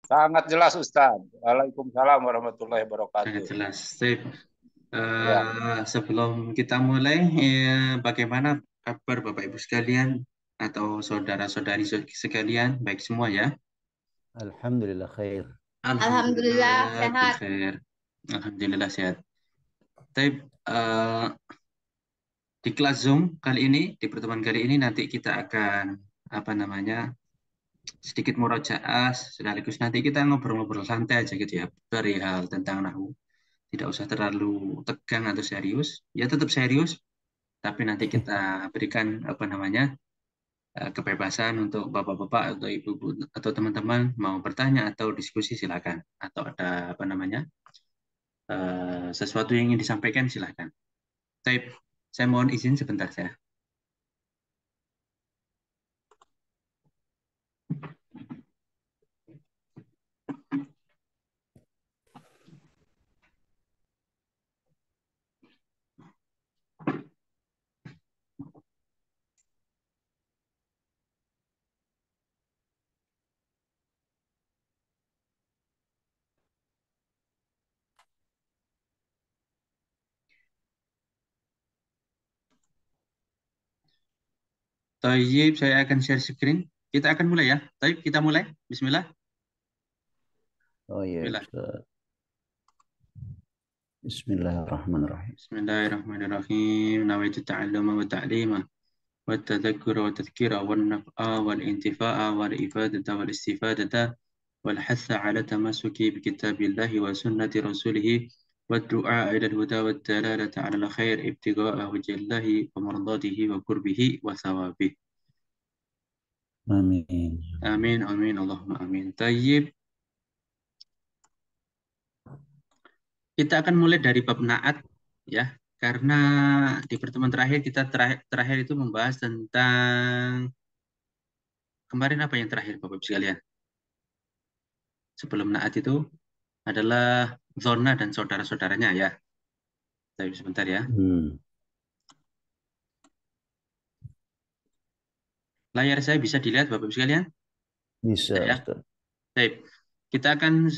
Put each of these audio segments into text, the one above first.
Sangat jelas Ustaz. Waalaikumsalam warahmatullahi Sangat wabarakatuh. jelas. Sip. Ya, Sebelum kita mulai, bagaimana kabar Bapak Ibu sekalian atau saudara-saudari sekalian, baik semua ya? Alhamdulillah khair. Alhamdulillah Alhamdulillah, sehat. bikhair. Alhamdulillah sehat. Tapi di kelas Zoom kali ini, di pertemuan kali ini nanti kita akan apa namanya sedikit murojaah sekaligus nanti kita ngobrol-ngobrol santai aja gitu ya dari hal tentang nahu. Tidak usah terlalu tegang atau serius. Ya tetap serius, tapi nanti kita berikan apa namanya kebebasan untuk bapak-bapak atau ibu-ibu atau teman-teman mau bertanya atau diskusi silakan. Atau ada apa namanya sesuatu yang ingin disampaikan silakan. Saya mohon izin sebentar saya. Tayyib, saya akan share screen. Kita akan mulai ya. Tayyib, kita mulai. Bismillah. Oh iya, Bismillah. Ustaz. Bismillahirrahmanirrahim. Bismillahirrahmanirrahim. Nawaitu ta'alluma wa ta'lima wa tadhakkura wa tadhkira wa naf'a wal intifa'a wal ifadata wal istifadata wal hatha ala tamasuki bi kitabillahi wa sunnati rasulih wa du'a ila al-huda wa dalalata ala al-khair ibtigha'a wajhillahi wa mardatihi wa qurbihi wa thawabih. Amin. Amin, amin, Allahumma amin. Tayyib. Kita akan mulai dari bab naat ya, karena di pertemuan terakhir kita terakhir itu membahas tentang kemarin apa yang terakhir Bapak Ibu sekalian? Sebelum naat itu adalah zona dan saudara-saudaranya ya. Tapi sebentar ya. Layar saya bisa dilihat Bapak Ibu sekalian? Bisa, Ya. Ustaz. Baik. Kita akan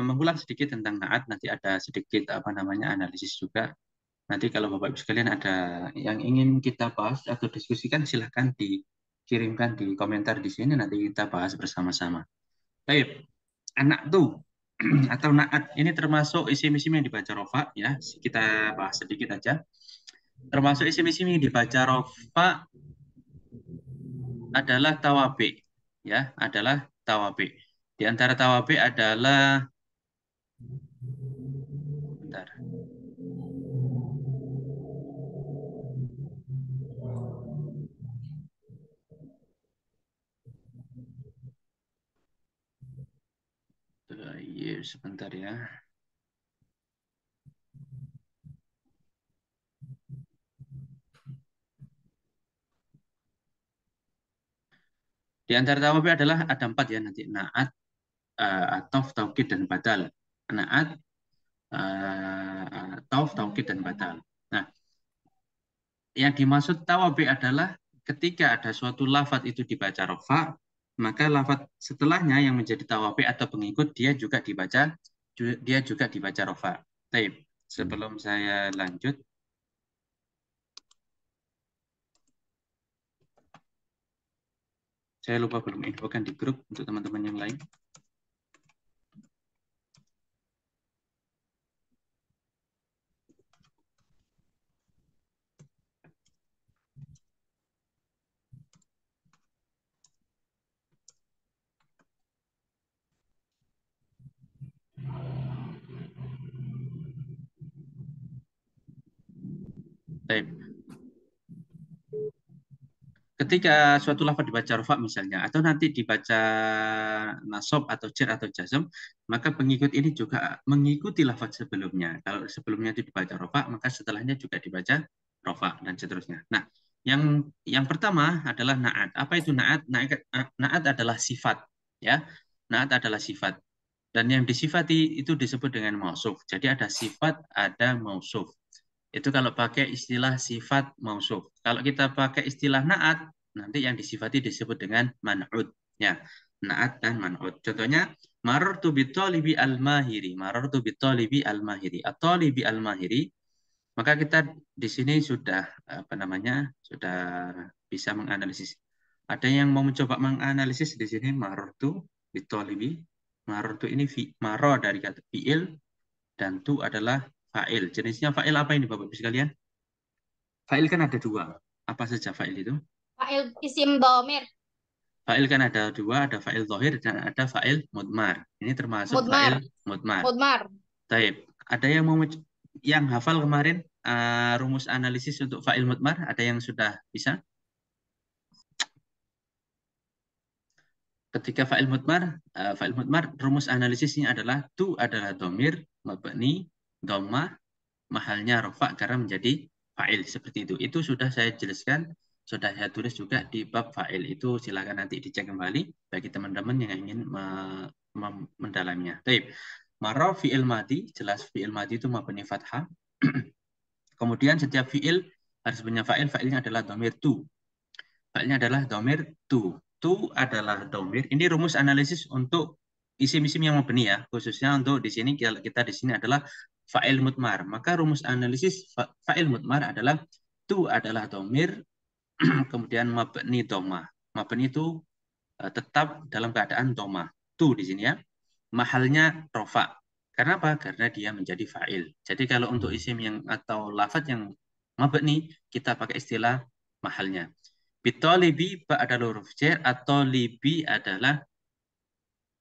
mengulang sedikit tentang naat, nanti ada sedikit apa namanya analisis juga. Nanti kalau Bapak Ibu sekalian ada yang ingin kita bahas atau diskusikan, silahkan dikirimkan di komentar di sini, nanti kita bahas bersama-sama. Baik, anak tuh atau naat ini termasuk isim-isim yang dibaca rofa ya. Kita bahas sedikit aja. Termasuk isim-isim yang dibaca rofa adalah tawabi ya, adalah tawabi. Di antara tawabi adalah bentar. Iya, sebentar ya. Di antara tawabi adalah ada 4 ya nanti. Naat, ataf, taukid, dan badal. Naat, ataf, taukid, dan badal. Nah, yang dimaksud tawabi adalah ketika ada suatu lafadz itu dibaca rofa, maka lafadz setelahnya yang menjadi tawabi atau pengikut dia juga dibaca rofa. Baik, sebelum saya lanjut, saya lupa belum infokan di grup untuk teman-teman yang lain. Baik. Ketika suatu lafaz dibaca rofa misalnya, atau nanti dibaca nasab atau jar atau jazm, maka pengikut ini juga mengikuti lafaz sebelumnya. Kalau sebelumnya itu dibaca rofa, maka setelahnya juga dibaca rofa dan seterusnya. Nah, yang pertama adalah naat. Apa itu naat? Naat adalah sifat, ya. Naat adalah sifat. Dan yang disifati itu disebut dengan mausuf. Jadi ada sifat, ada mausuf. Itu kalau pakai istilah sifat mausuf. Kalau kita pakai istilah naat, nanti yang disifati disebut dengan man'ud. Ya, naat dan man'ud. Contohnya, Marartu bitolibi al-mahiri. Marartu bitolibi al-mahiri. At-talibi al-mahiri. Maka kita di sini sudah apa namanya? Sudah bisa menganalisis. Ada yang mau mencoba menganalisis di sini marartu bitolibi. Marartu ini maro dari kata fiil dan tu adalah fa'il. Jenisnya fa'il apa ini Bapak Ibu sekalian? Fa'il kan ada dua. Apa saja fa'il itu? Fa'il isim domir. Fa'il kan ada dua, ada fa'il zahir dan ada fa'il mudmar. Ini termasuk Mudmar. fa'il mudmar. Mudmar. Taib. Ada yang mau yang hafal kemarin rumus analisis untuk fa'il mudmar? Ada yang sudah bisa? Ketika fa'il mudmar rumus analisisnya adalah tu adalah domir, mabni, dhammah, mahalnya rofa karena menjadi fa'il seperti itu. Itu sudah saya jelaskan, sudah saya tulis juga di bab fa'il. Itu silakan nanti dicek kembali bagi teman-teman yang ingin mendalaminya. Taib. Marra fi'il madi, jelas fi'il madi itu mabni fathah. Kemudian setiap fi'il harus punya fa'il, fa'ilnya adalah domir tu. Fa'ilnya adalah domir tu. Tu adalah domir. Ini rumus analisis untuk isim-isim yang mabni ya, khususnya untuk di sini kita di sini adalah fa'il mudmar. Maka rumus analisis fa'il mudmar adalah tu adalah domir, kemudian mabni doma. Mabni itu tetap dalam keadaan doma. Tu di sini ya. Mahalnya rofa. Karena apa? Karena dia menjadi fa'il. Jadi kalau untuk isim yang atau lafaz yang mabni, kita pakai istilah mahalnya. Bitolibi adalah huruf jar atau libi adalah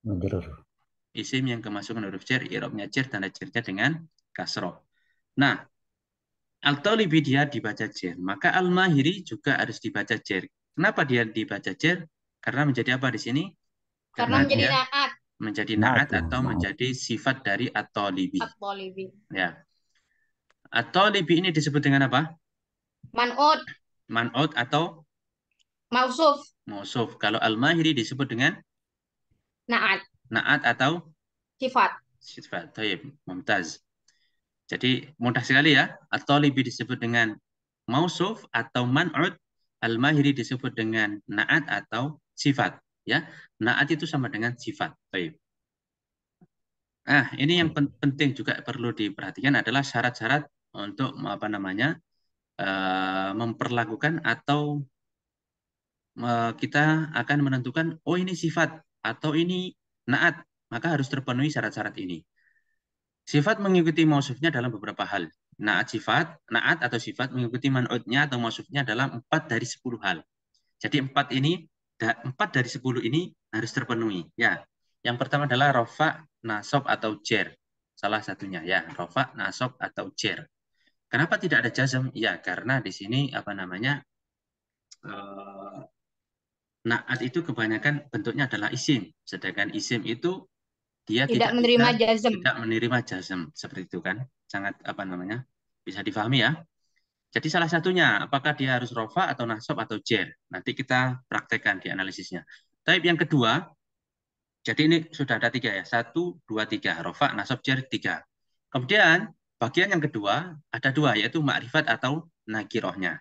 Majrur. isim yang kemasukan huruf jar, i'rabnya jar, tanda jarnya dengan kasroh. Nah, al-tolibi dia dibaca jar, maka al-mahiri juga harus dibaca jar. Kenapa dia dibaca jar? Karena menjadi apa di sini? Karena menjadi dia naat. menjadi Naat, naat atau naat. menjadi sifat dari at-tolibi. At-tolibi. Ya. At-tolibi ini disebut dengan apa? Man'ud. Man'ud atau Mausuf. mausuf. Kalau al-mahiri disebut dengan Naat. naat atau Sifat. sifat. Taib, mumtaz. Jadi mudah sekali ya. At-talibi disebut dengan mausuf atau man'ud, al-mahiri disebut dengan naat atau sifat. Ya, naat itu sama dengan sifat. Taib. Nah, ini yang penting juga perlu diperhatikan adalah syarat-syarat untuk apa namanya memperlakukan atau kita akan menentukan oh ini sifat atau ini naat, maka harus terpenuhi syarat-syarat ini. Sifat mengikuti mausufnya dalam beberapa hal. Naat atau sifat mengikuti man'udnya atau mausufnya dalam 4 dari 10 hal. Jadi 4 dari 10 ini harus terpenuhi. Ya, yang pertama adalah rofa, nasob atau jar. Salah satunya ya, rofa, nasob atau jar. Kenapa tidak ada jazm? Ya, karena di sini apa namanya naat itu kebanyakan bentuknya adalah isim, sedangkan isim itu dia Tidak menerima jazm. tidak menerima jazm seperti itu kan, sangat apa namanya bisa difahami ya. Jadi salah satunya apakah dia harus rofa atau nasab atau jar? Nanti kita praktekkan di analisisnya. Tapi yang kedua, jadi ini sudah ada 3 ya, 1, 2, 3 rofa, nasab, jar 3. Kemudian bagian yang kedua ada 2 yaitu makrifat atau nakirohnya.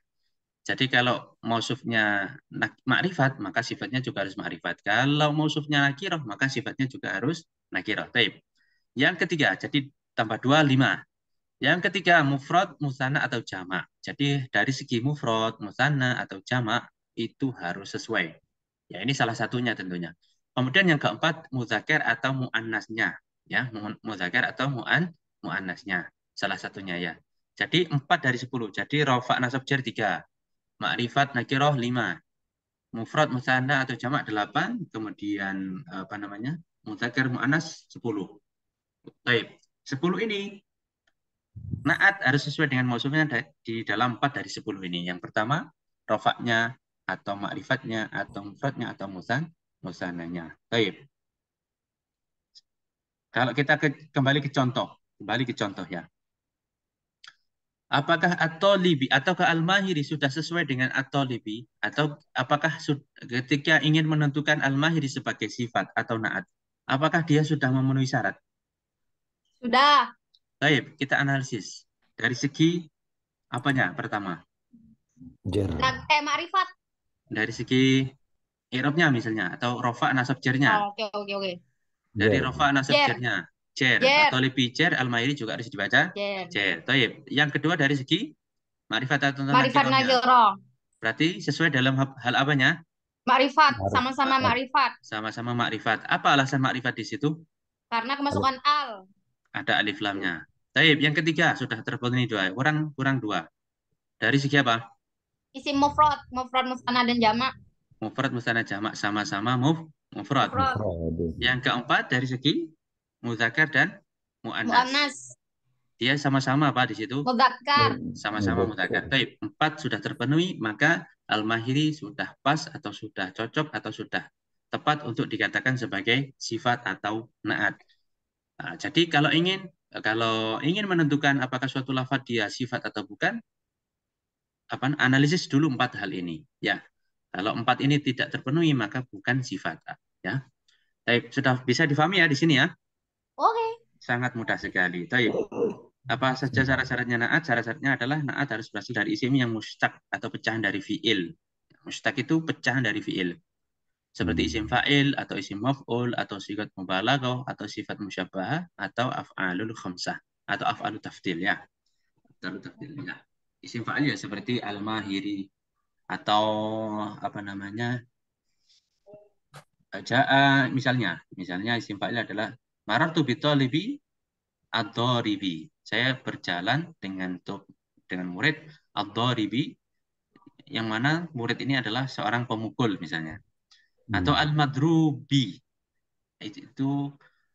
Jadi kalau mausufnya makrifat, maka sifatnya juga harus makrifat. Kalau mausufnya nakiroh, maka sifatnya juga harus nakiroh. Taib. Yang ketiga, jadi tambah 2, 5. Yang ketiga, mufrad, musanna atau jamak. Jadi dari segi mufrad, musanna atau jamak itu harus sesuai. Ya, ini salah satunya tentunya. Kemudian yang keempat, muzakkar atau muannasnya. Ya, muzakkar atau muannasnya. Salah satunya ya. Jadi 4 dari 10. Jadi rofa, nasab, jar 3. Makrifat nakiroh 5, mufrad musanna atau jamak 8, kemudian apa namanya mudzakar muannas 10. Baik, 10 ini naat harus sesuai dengan mausufnya di dalam 4 dari 10 ini. Yang pertama rofaknya atau makrifatnya atau mufradnya atau musannanya. Baik. Kalau kita kembali ke contoh ya. Apakah at-talibi ataukah al-mahiri sudah sesuai dengan at-talibi atau apakah ketika ingin menentukan al-mahiri sebagai sifat atau naat, apakah dia sudah memenuhi syarat? Sudah. Baik, kita analisis dari segi apanya pertama? Jar. Makrifat. Dari segi i'rabnya misalnya atau rofa nasab jarnya. Oke. Dari Jer. rofa nasab Jer. jernya. Jer. Jer. At-Thalibi jer, Al-Mahiri juga harus dibaca Jer. jer. Taib. Yang kedua dari segi ma'rifat atau Ma'rifat nakirahnya. nakirah. Berarti sesuai dalam hal apanya? Ma'rifat. Ma'rif- Sama-sama ma'rifat. Sama-sama makrifat. Apa alasan makrifat di situ? Karena kemasukan al. Ada alif lamnya. Taib. Yang ketiga sudah terpenuhi dua. Kurang dua. Dari segi apa? Isim mufrad. Mufrad musanna dan jamak. Mufrad musanna jamak sama-sama mufrad. Mufrad. Mufrad. Yang keempat dari segi muzakkar dan muannas. Muannas. Dia sama-sama apa di situ? Mudzakkar. Sama-sama Muzakkar. muzakkar. Taib. 4 sudah terpenuhi, maka al-mahiri sudah pas atau sudah cocok atau sudah tepat untuk dikatakan sebagai sifat atau naat. Nah, jadi kalau ingin menentukan apakah suatu lafaz dia sifat atau bukan, analisis dulu 4 hal ini. Ya, kalau 4 ini tidak terpenuhi maka bukan sifat. Ya, Taib. Sudah bisa difahami ya di sini ya? Oke. Sangat mudah sekali. Taib. Apa saja syarat-syaratnya naat? Syarat-syaratnya adalah naat harus berasal dari isim yang mustaq atau pecahan dari fiil. Mustaq itu pecahan dari fiil. Seperti isim fa'il atau isim maf'ul atau sigat mubalaghah atau sifat musyabbahah atau af'alul khamsah atau af'alut tafdil ya. Af'alut tafdil ya. Isim fa'il ya seperti al-mahiri atau apa namanya? Ja'a misalnya isim fa'il adalah marartu bi talibi ad-dharibi. Saya berjalan dengan murid ad-dharibi yang mana murid ini adalah seorang pemukul misalnya. Atau al-madrubi. Itu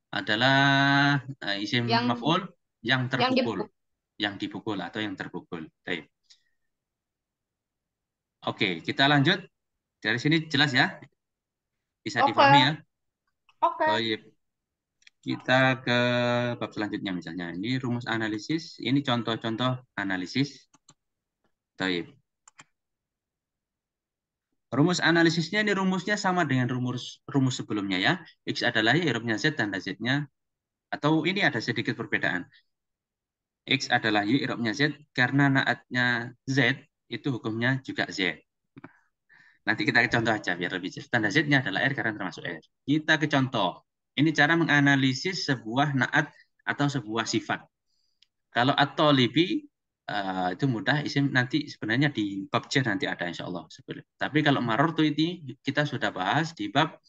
adalah isim maf'ul yang terpukul, yang dipukul atau yang terpukul. Baik. Oke, kita lanjut. Dari sini jelas ya? Bisa dipahami ya? Oke. Baik. Kita ke bab selanjutnya misalnya. Ini rumus analisis. Ini contoh-contoh analisis. Baik. Rumus analisisnya ini rumusnya sama dengan rumus sebelumnya ya. X adalah y, i'rabnya Z, tanda Z-nya. Atau ini ada sedikit perbedaan. X adalah y, i'rabnya Z. Karena naatnya Z, itu hukumnya juga Z. Nanti kita ke contoh aja biar lebih jelas. Tanda Z-nya adalah R karena termasuk R. Kita ke contoh. Ini cara menganalisis sebuah naat atau sebuah sifat. Kalau at-talibi itu mudah, isim nanti sebenarnya di bab jar nanti ada insya Allah. Tapi kalau marartu ini kita sudah bahas di bab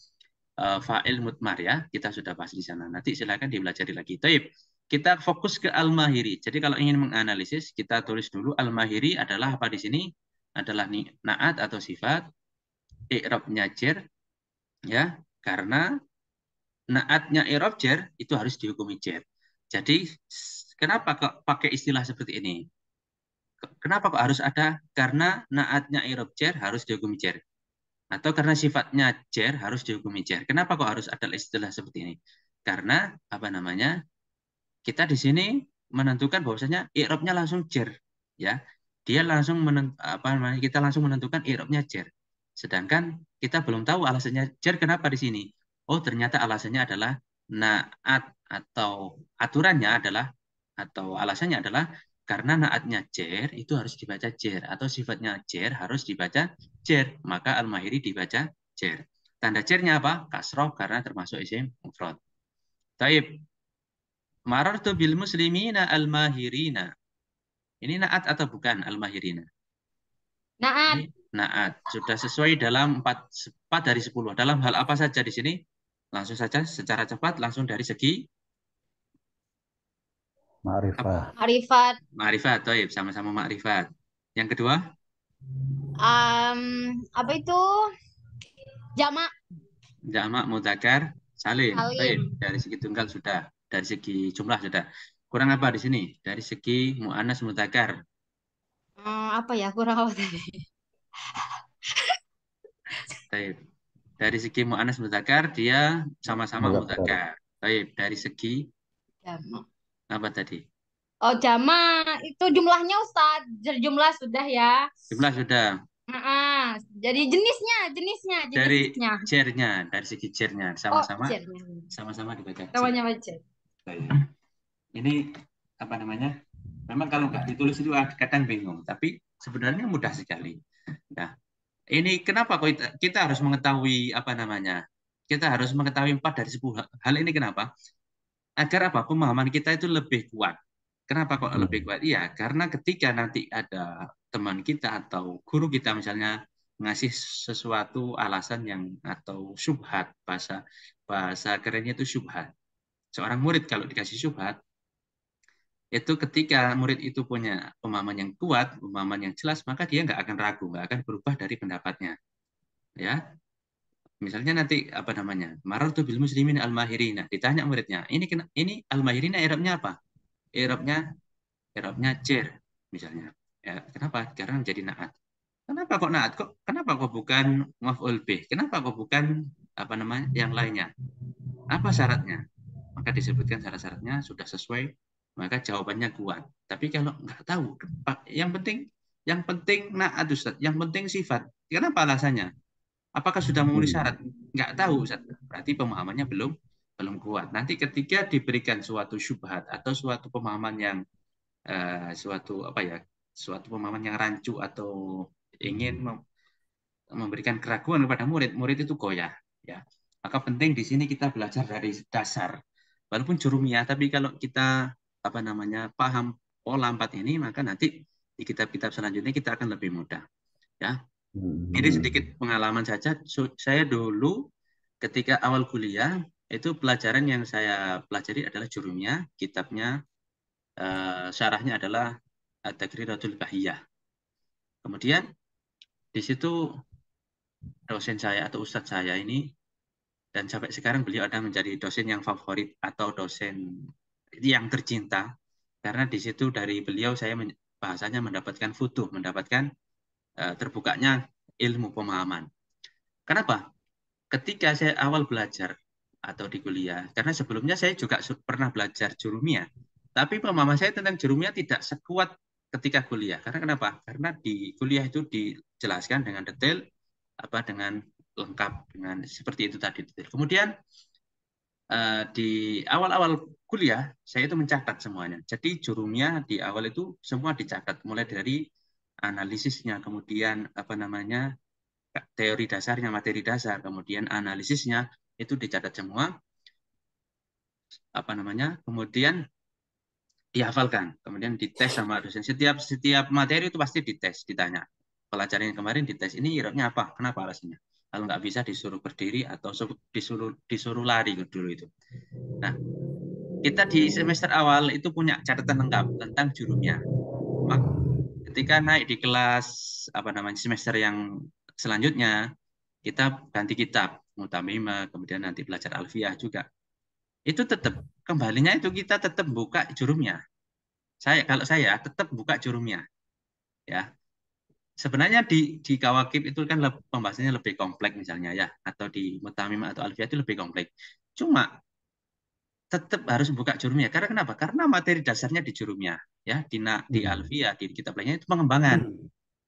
fa'il mutmar ya. Kita sudah bahas di sana. Nanti silakan dipelajari lagi. Taib. Kita fokus ke al-mahiri. Jadi kalau ingin menganalisis, kita tulis dulu al-mahiri adalah apa di sini? Adalah naat atau sifat. I'rabnya jar ya, karena naatnya i'rab jar itu harus dihukumi jar. Jadi kenapa kok pakai istilah seperti ini? Kenapa kok harus ada? Karena naatnya i'rab jar harus dihukumi jar. Atau karena sifatnya jar harus dihukumi jar. Kenapa kok harus ada istilah seperti ini? Karena apa namanya? Kita di sini menentukan bahwasanya i'rabnya langsung jar ya. Dia langsung kita langsung menentukan i'rabnya jar. Sedangkan kita belum tahu alasannya jar kenapa di sini. Oh, ternyata alasannya adalah naat atau aturannya adalah atau alasannya adalah karena naatnya jar itu harus dibaca jar atau sifatnya jar harus dibaca jar, maka al-mahiri dibaca jar. Tanda jarnya apa? Kasroh karena termasuk isim mufrad. Taib. Marartu bil muslimina al-mahirina. Ini naat atau bukan al-mahirina? Naat. Ini naat. Sudah sesuai dalam 4 dari 10. Dalam hal apa saja di sini? Langsung saja secara cepat langsung dari segi Ma'rifah. Ma'rifat. ma'rifat. Taib, sama-sama ma'rifat. Yang kedua? Apa itu? Jamak. Jamak mudzakkar salim. Salim. Taib, dari segi tunggal sudah, dari segi jumlah sudah. Kurang apa di sini? Dari segi muannas mudzakkar. Apa ya? Kurang apa tadi? Taib. Dari segi muannas mudzakkar dia sama-sama Mudzakkar. mudzakkar. Taib, dari segi Jamak. apa tadi? Oh, jamak itu jumlahnya Ustaz. Jumlah sudah ya. Jumlah sudah. Jadi jenisnya. Dari jar-nya, dari segi jar-nya sama-sama Jar-nya. sama-sama dibaca jar. Namanya baca. Baik. Ini apa namanya? Memang kalau nggak ditulis itu kadang bingung, tapi sebenarnya mudah sekali. Nah, ini kenapa kok kita harus mengetahui apa namanya? kita harus mengetahui 4 dari 10 hal ini. Kenapa? Agar apa? Pemahaman kita itu lebih kuat. Kenapa kok lebih kuat? Iya, karena ketika nanti ada teman kita atau guru kita misalnya ngasih sesuatu alasan yang atau syubhat, bahasa kerennya itu syubhat. Seorang murid kalau dikasih syubhat, itu ketika murid itu punya pemahaman yang kuat, pemahaman yang jelas, maka dia nggak akan ragu, nggak akan berubah dari pendapatnya. Ya, misalnya nanti apa namanya, marartu bil muslimin al-mahirina, ditanya muridnya, ini al-mahirina i'rabnya apa? I'rabnya cer misalnya. Ya, kenapa? Karena menjadi naat. Kenapa kok naat? Kenapa kok bukan maf'ul bih? Kenapa kok bukan apa namanya yang lainnya? Apa syaratnya? Maka disebutkan syarat-syaratnya sudah sesuai, maka jawabannya kuat. Tapi kalau nggak tahu, yang penting naat Ustaz, yang penting sifat. Kenapa alasannya? Apakah sudah memenuhi syarat? Nggak tahu Ustaz. Berarti pemahamannya belum kuat. Nanti ketika diberikan suatu syubhat atau suatu pemahaman yang suatu pemahaman yang rancu atau ingin memberikan keraguan kepada murid itu goyah. Ya, maka penting di sini kita belajar dari dasar. Walaupun jurumiyah, tapi kalau kita apa namanya paham pola 4 ini, maka nanti di kitab-kitab selanjutnya kita akan lebih mudah. Ya, ini sedikit pengalaman saja. Saya dulu ketika awal kuliah itu pelajaran yang saya pelajari adalah jurumiyah, kitabnya syarahnya adalah At-Tagriratul Bahiyah. Kemudian di situ dosen saya atau ustadz saya ini, dan sampai sekarang beliau ada menjadi dosen yang favorit atau dosen yang tercinta, karena di situ dari beliau saya bahasanya mendapatkan futuh, mendapatkan terbukanya ilmu pemahaman. Kenapa? Ketika saya awal belajar atau di kuliah, karena sebelumnya saya juga pernah belajar jurumiyah, tapi pemahaman saya tentang jurumiyah tidak sekuat ketika kuliah. Karena kenapa? Karena di kuliah itu dijelaskan dengan detail, dengan lengkap, dengan seperti itu tadi. Kemudian di awal-awal kuliah saya itu mencatat semuanya. Jadi jurumiyah di awal itu semua dicatat, mulai dari analisisnya, kemudian teori dasarnya, materi dasar, kemudian analisisnya itu dicatat semua, kemudian dihafalkan, kemudian dites sama dosen. Setiap materi itu pasti dites, ditanya. Pelajaran yang kemarin dites, ini i'rabnya apa? Kenapa alasannya? Kalau nggak bisa disuruh berdiri atau disuruh lari dulu itu. Nah, kita di semester awal itu punya catatan lengkap tentang jurumiyah. Ketika naik di kelas semester yang selanjutnya, kita ganti kitab, Mutamimah, kemudian nanti belajar Alfiyah juga. Itu tetap kembalinya itu kita tetap buka jurumiyah. Kalau saya tetap buka jurumiyah. Ya. Sebenarnya di Kawakib itu kan pembahasannya lebih kompleks misalnya ya, atau di Mutamimah atau Alfiyah itu lebih kompleks. Cuma tetap harus buka jurumiyah. Karena kenapa? Karena materi dasarnya di jurumiyah, ya, di Alfiyah, di kitab lainnya itu pengembangan.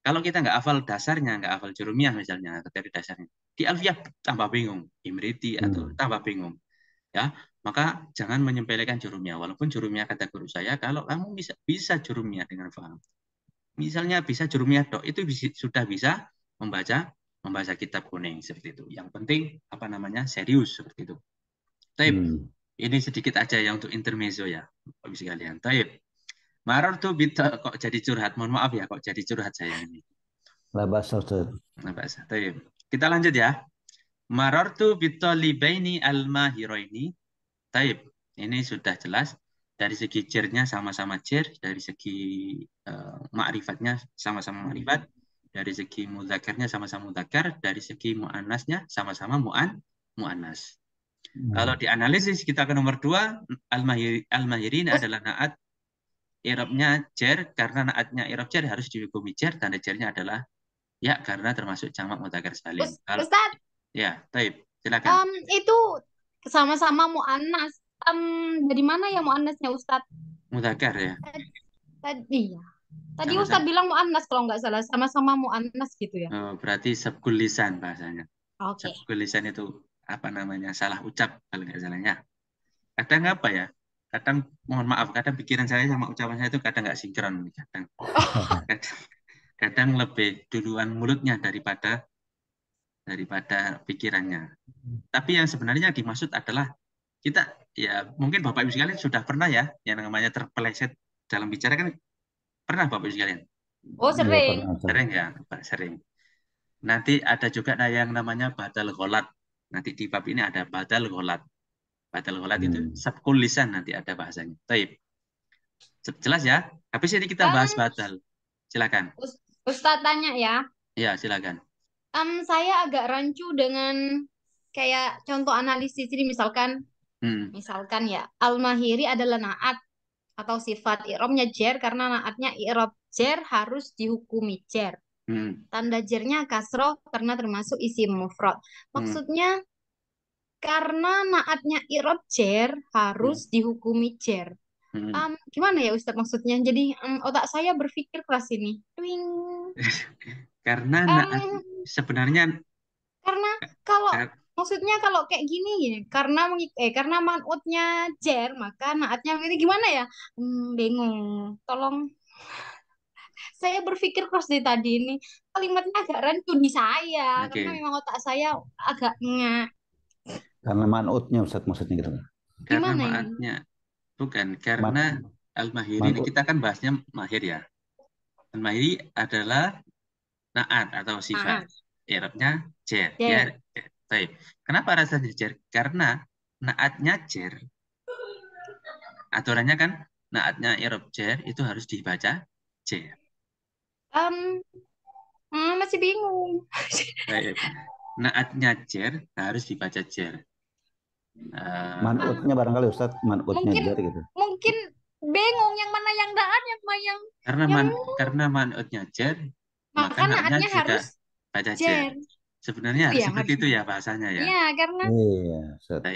Kalau kita nggak hafal dasarnya, nggak hafal jurumiyah misalnya, materi dasarnya, di Alfiyah tambah bingung, Imriti atau tambah bingung. Ya, maka jangan menyepelekan jurumiyah. Walaupun jurumiyah kata guru saya, kalau kamu bisa jurumiyah dengan paham. Misalnya bisa jurumiyah dok, itu sudah bisa membaca kitab kuning seperti itu. Yang penting serius seperti itu. Taib. Ini sedikit aja ya untuk intermezzo ya, Bapak sekalian. Taib. Marartu kok jadi curhat. Mohon maaf ya kok jadi curhat saya ini. Nggak bahasa Ustaz. Nggak bahasa. Taib. Kita lanjut ya. Marartu bitolibaini al-mahiroini. Taib. Ini sudah jelas. Dari segi jernya sama-sama jer. Dari segi ma'rifatnya sama-sama ma'rifat. Dari segi mudzakarnya sama-sama mudzakar. Dari segi mu'annasnya sama-sama mu'annas. Kalau dianalisis kita ke nomor 2, al-mahirin adalah naat i'rabnya jer, karena naatnya i'rab jer harus dihukumi jer, tanda jernya adalah ya karena termasuk jamak mudzakkar salim. Ustaz, ya, taib, silakan. Itu sama-sama mu'annas. Dari mana ya mu'annasnya Ustaz? Mudzakkar ya. Tadi ya. Tadi Ustaz bilang mu'annas kalau nggak salah, sama-sama mu'annas gitu ya. Oh, berarti sabkul lisan bahasanya. Oke. Sabkul lisan itu salah ucap kalau nggak salahnya. Kadang kadang mohon maaf, kadang pikiran saya sama ucapan saya itu kadang nggak sinkron, kadang lebih duluan mulutnya daripada daripada pikirannya. Tapi yang sebenarnya dimaksud adalah kita, ya mungkin Bapak Ibu sekalian sudah pernah ya, yang namanya terpeleset dalam bicara kan, pernah Bapak Ibu sekalian? Oh, Iya sering. pernah Ustaz. Sering ya, Pak, sering. Nanti ada juga yang namanya badal gholat. Nanti di bab ini ada badal gholat. Badal gholat itu sabkul lisan, nanti ada bahasanya. Baik. Jelas ya? Habis ini kita bahas badal. Silakan. Ustadz tanya ya. Ya, silakan. Saya agak rancu dengan kayak contoh analisis ini, misalkan ya, al-mahiri adalah naat atau sifat, i'rabnya jer karena naatnya i'rab jer harus dihukumi jer. Tanda jernya kasroh karena termasuk isim mufrad. Maksudnya karena naatnya i'rab jer harus dihukumi jer. Gimana ya Ustadz maksudnya? Jadi otak saya berpikir keras ini. Karena sebenarnya karena kalau maksudnya kalau kayak gini ya, karena man'utnya jer maka naatnya ini gimana ya? Bingung. Tolong, saya berpikir keras dari tadi ini. Kalimatnya agak rancu di saya karena memang otak saya agak ngak. Karena man'utnya Ustaz maksudnya gitu. Karena Gimana man'utnya bukan karena al-mahiri ini kita kan bahasnya mahir ya. Al-mahiri adalah naat atau sifat. I'rabnya jer. Ya, baik. Kenapa rasanya jer? Karena naatnya jer. Aturannya kan naatnya i'rab jer itu harus dibaca jer. Masih bingung. Baik. Naatnya jer harus dibaca jer. Man'utnya barangkali Ustaz, man'utnya jer gitu. Mungkin bingung yang mana yang naat, yang mana yang karena man'utnya jer, maka naatnya juga harus baca jer. Sebenarnya harus seperti itu ya bahasanya ya. Iya, karena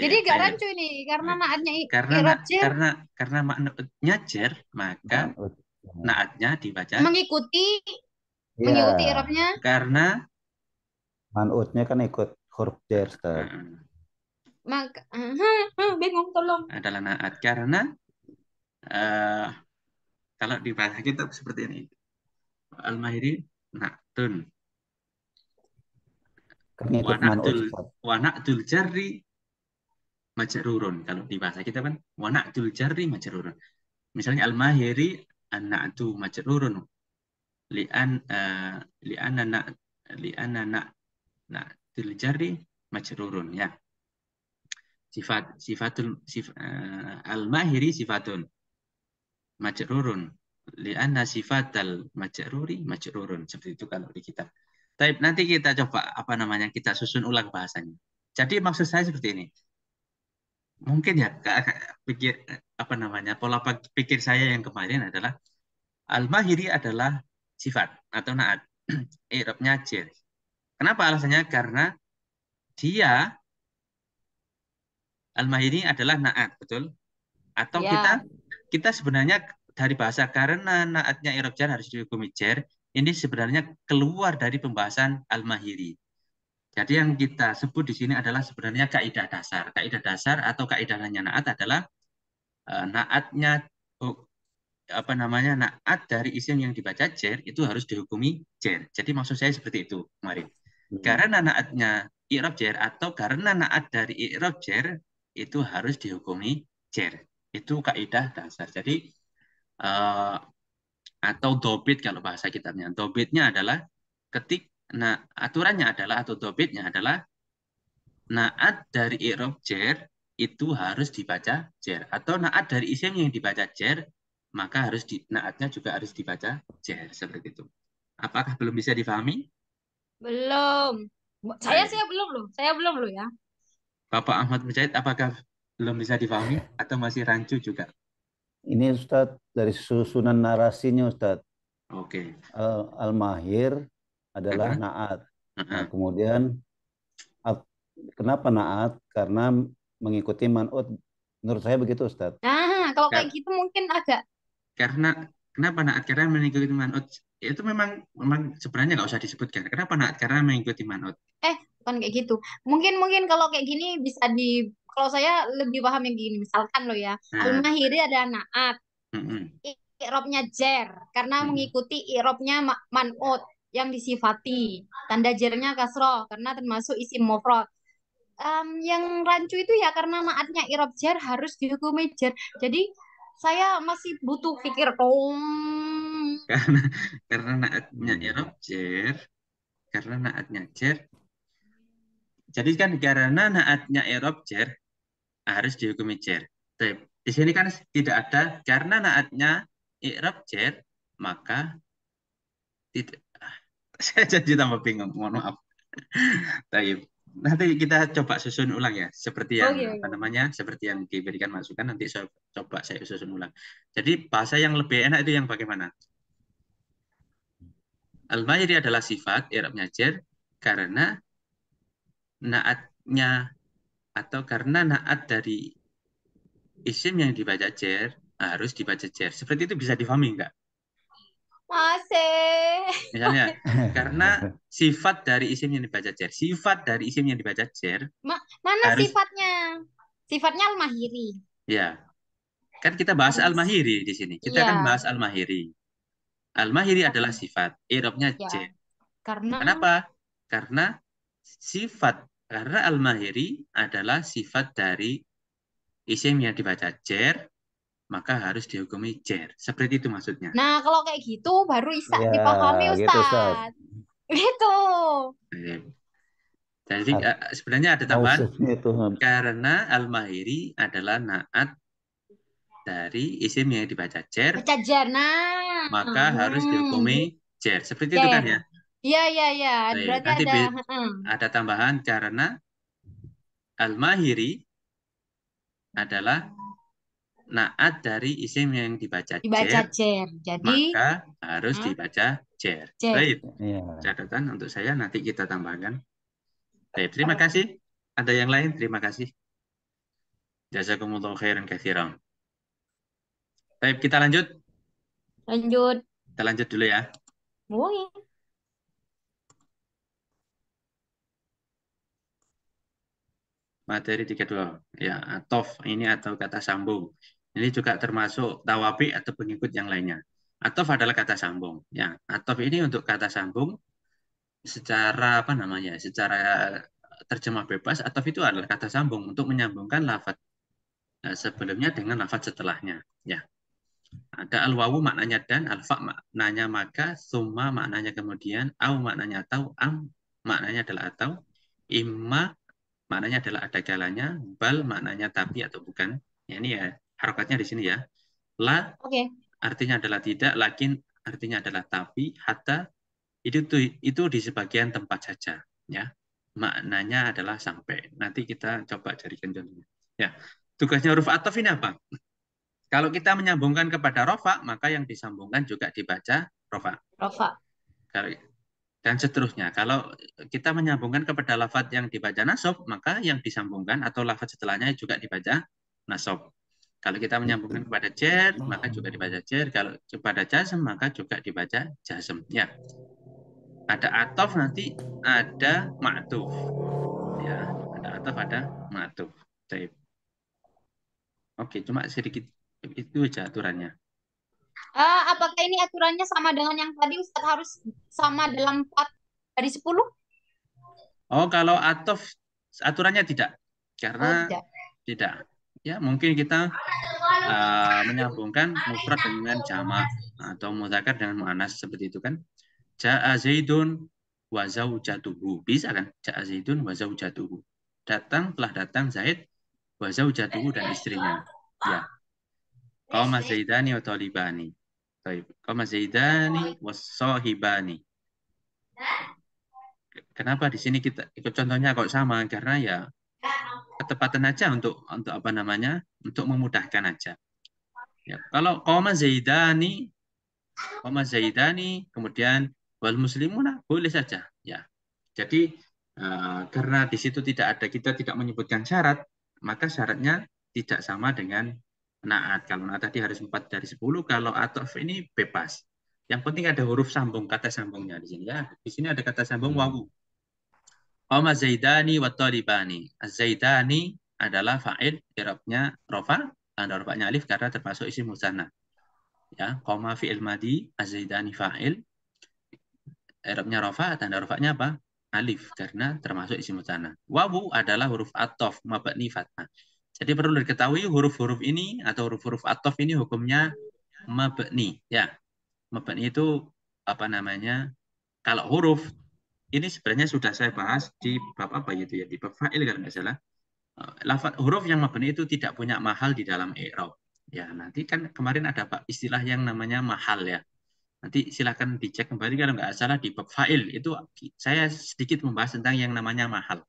jadi gak rancu ini karena naatnya i'rab jer. Karena man'utnya jer, maka naatnya dibaca mengikuti i'rabnya. Karena man'utnya kan ikut huruf jer, Ustaz. Maka bingung, tolong. Adalah naat karena kalau di bahasa kita seperti ini. Al-mahiri na'tun. Wa na'tul jarri majrurun. Kalau di bahasa kita kan wa na'tul jarri majrurun. Misalnya al-mahiri an-na'tu majrurun. Li'anna na'tul jarri majrurun ya. Al-mahiri sifatun majrurun li'anna sifatal majruri majrurun. Seperti itu kalau di kitab. Tapi nanti kita coba kita susun ulang bahasanya. Jadi maksud saya seperti ini. Mungkin ya pola pikir saya yang kemarin adalah al-mahiri adalah sifat atau naat. I'rabnya jer. Kenapa alasannya? Karena dia al-mahiri adalah naat, betul? Atau kita sebenarnya dari bahasa karena naatnya i'rab jar harus dihukumi jer, ini sebenarnya keluar dari pembahasan al-mahiri. Jadi yang kita sebut di sini adalah sebenarnya kaidah dasar. Kaidah dasar atau kaidahnya naat adalah naatnya naat dari isim yang dibaca jer itu harus dihukumi jer. Jadi maksud saya seperti itu kemarin. Karena naatnya i'rab jer atau karena naat dari i'rab jer itu harus dihukumi jer. Itu kaidah dasar. Jadi atau dobit kalau bahasa kitabnya. Dobitnya adalah aturannya adalah atau dobitnya adalah naat dari i'rab jer itu harus dibaca jer atau naat dari isim yang dibaca jer maka naatnya juga harus dibaca jer seperti itu. Apakah belum bisa difahami? Belum. Saya belum loh ya. Bapak Ahmad Mujahid, apakah belum bisa difahami atau masih rancu juga? Ini Ustadz dari susunan narasinya Ustadz. Oke. Al-mahir adalah naat. Nah, kemudian kenapa naat? Karena mengikuti man'ut. Menurut saya begitu Ustadz. Kalau kayak gitu mungkin agak. Kenapa naat? Karena mengikuti man'ut. Itu memang sebenarnya nggak usah disebutkan. Kenapa naat? Karena mengikuti man'ut. Bukan kayak gitu. Mungkin kalau kayak gini bisa kalau saya lebih paham yang gini. Misalkan lo ya, al-mahiri ada naat. I'rabnya jer karena mengikuti i'rabnya man'ut. yang disifati. Tanda jernya kasroh karena termasuk isim mufrad. Yang rancu itu ya karena naatnya irob jar harus dihukumi jar. Jadi saya masih butuh pikir dong. Karena naatnya i'rab jar, karena naatnya jar. Jadi kan karena naatnya i'rab jar harus dihukumi jar. Di sini kan tidak ada karena naatnya i'rab jar, maka tidak. Saya jadi tambah bingung, mohon maaf. Baik. Nanti kita coba susun ulang ya, seperti yang Oke, apa oke. namanya, seperti yang diberikan masukan nanti saya coba saya susun ulang. Jadi bahasa yang lebih enak itu yang bagaimana? Al-mahiri adalah sifat i'rabnya jar karena naatnya atau karena naat dari isim yang dibaca jar harus dibaca jar. Seperti itu bisa difahami enggak? Masih. Misalnya, karena sifat dari isim yang dibaca jar, sifat dari isim yang dibaca jar Mana harus sifatnya? Sifatnya al-mahiri. ya. Kan kita bahas Harus. al-mahiri di sini. Kita kan Iya, bahas al-mahiri. Al-mahiri adalah sifat, i'rabnya ya. jar. Karena Kenapa? Karena sifat karena al-mahiri adalah sifat dari isim yang dibaca jar, maka harus dihukumi jar. Seperti itu maksudnya. nah kalau kayak gitu baru bisa Ya, dipahami gitu Ustaz. Ustadz. Gitu. Jadi sebenarnya ada tambahan Maksudnya itu karena al-mahiri adalah naat dari isim yang dibaca jar, Baca jar. Nah. maka harus dihukumi jar. Seperti itu kan Jar. ya. Iya, iya, iya. Baik, Berarti nanti ada. ada tambahan karena al-mahiri adalah naat dari isim yang dibaca Dibaca jar, jar. Jadi, maka harus dibaca jar. jar. Baik, ya. catatan untuk saya nanti kita tambahkan. Baik, terima kasih. Ada yang lain? Terima kasih. Jazakumullahu khairan katsiran. Baik, kita lanjut. Lanjut. Kita lanjut dulu ya. Boleh. Materi 32. Ya, atof ini atau kata sambung. Ini juga termasuk tawabi atau pengikut yang lainnya. Atof adalah kata sambung. Ya, atof ini untuk kata sambung secara apa namanya? Secara terjemah bebas, atof itu adalah kata sambung untuk menyambungkan lafaz sebelumnya dengan lafaz setelahnya. Ya. Ada al-wawu maknanya dan, al-fa maknanya maka, summa maknanya kemudian, au maknanya atau, am maknanya adalah atau, imma maknanya adalah ada galanya, bal maknanya tapi atau bukan. Ya, ini ya harokatnya di sini ya. La Oke. artinya adalah tidak, lakin artinya adalah tapi, hatta itu di sebagian tempat saja. Ya, maknanya adalah sampai. Nanti kita coba carikan contohnya. Ya, tugasnya huruf ataf ini apa? Kalau kita menyambungkan kepada rofa, maka yang disambungkan juga dibaca rofa. Rafa. Dan seterusnya. Kalau kita menyambungkan kepada lafaz yang dibaca nasab, maka yang disambungkan atau lafaz setelahnya juga dibaca nasab. Kalau kita menyambungkan kepada jar, maka juga dibaca jar. Kalau kepada jazm, maka juga dibaca jazm. Ya. Ada atof nanti ada ma'tuf. Ya, ada atof, ada ma'tuf. Oke, cuma sedikit itu aja aturannya. Apakah ini aturannya sama dengan yang tadi Ustadz harus sama dalam 4 dari 10? Oh, kalau atof aturannya tidak. Oh, Karena tidak. tidak. Ya, mungkin kita menyambungkan mufrad dengan jamak atau mudzakkar dengan muannas seperti itu kan. Ja'a Zaidun wa zaujatuhu. Bisa kan? Ja'a Zaidun wa zaujatuhu. Telah datang Zaid wa zaujatuhu dan istrinya. Ya. Qama Zaidani wa talibani. Baik. Qama Zaidani wa sahibani. Kenapa di sini kita ikut contohnya kok sama? Karena ya ketepatan aja untuk apa namanya? Untuk memudahkan aja. Ya, kalau qama Zaidani kemudian wal muslimuna boleh saja ya. Jadi karena di situ kita tidak menyebutkan syarat, maka syaratnya tidak sama dengan naat. Kalau naat tadi harus 4 dari 10, kalau atof ini bebas. Yang penting ada huruf sambung, kata sambungnya di sini ya. Di sini ada kata sambung wawu. Qama Zaidani wa talibani. Az-Zaidani adalah fa'il, i'rabnya rafa, ada rafa'nya alif karena termasuk isim musanna. Ya, qama fi'il madi, az-Zaidani fa'il. I'rabnya rofa, tanda rofanya apa? Alif, karena termasuk isim mutsanna. Wawu adalah huruf atof mabni fathah. Jadi perlu diketahui huruf-huruf ini atau huruf-huruf atof ini hukumnya mabni. Ya, mabni itu apa namanya? Kalau huruf ini sebenarnya sudah saya bahas di bab apa gitu ya, di bab fa'il kalau nggak salah. Lafaz huruf yang mabni itu tidak punya mahal di dalam i'rab. Ya, nanti kan kemarin ada istilah yang namanya mahal ya. Nanti silakan dicek kembali kalau nggak salah di bab fa'il itu saya sedikit membahas tentang yang namanya mahal.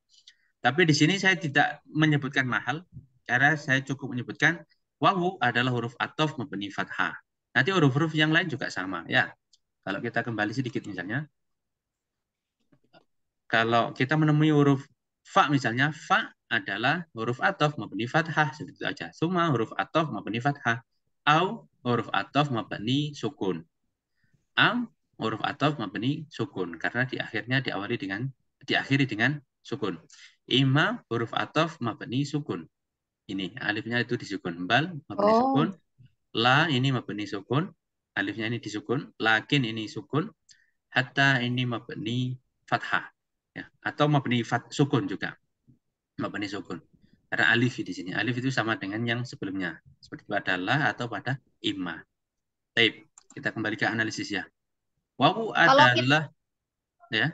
Tapi di sini saya tidak menyebutkan mahal karena saya cukup menyebutkan wawu adalah huruf athof mabni fathah. Nanti huruf-huruf yang lain juga sama ya. Kalau kita kembali sedikit misalnya, kalau kita menemui huruf fa misalnya, fa adalah huruf athof mabni fathah seperti itu aja. Semua huruf athof mabni fathah. Au huruf athof mabni sukun. Am huruf athof mabni sukun karena diakhiri dengan sukun. Ima huruf athof mabni sukun. Ini alifnya itu disukun. Bal mabni sukun. La ini mabni sukun. Alifnya ini disukun. Lakin ini sukun. Hatta ini mabni fathah. Ya, atau mabni sukun juga. Mabni sukun. Karena alif di sini. Alif itu sama dengan yang sebelumnya. Seperti pada la atau pada imma. Baik, kita kembali ke analisis ya. Wawu adalah ya.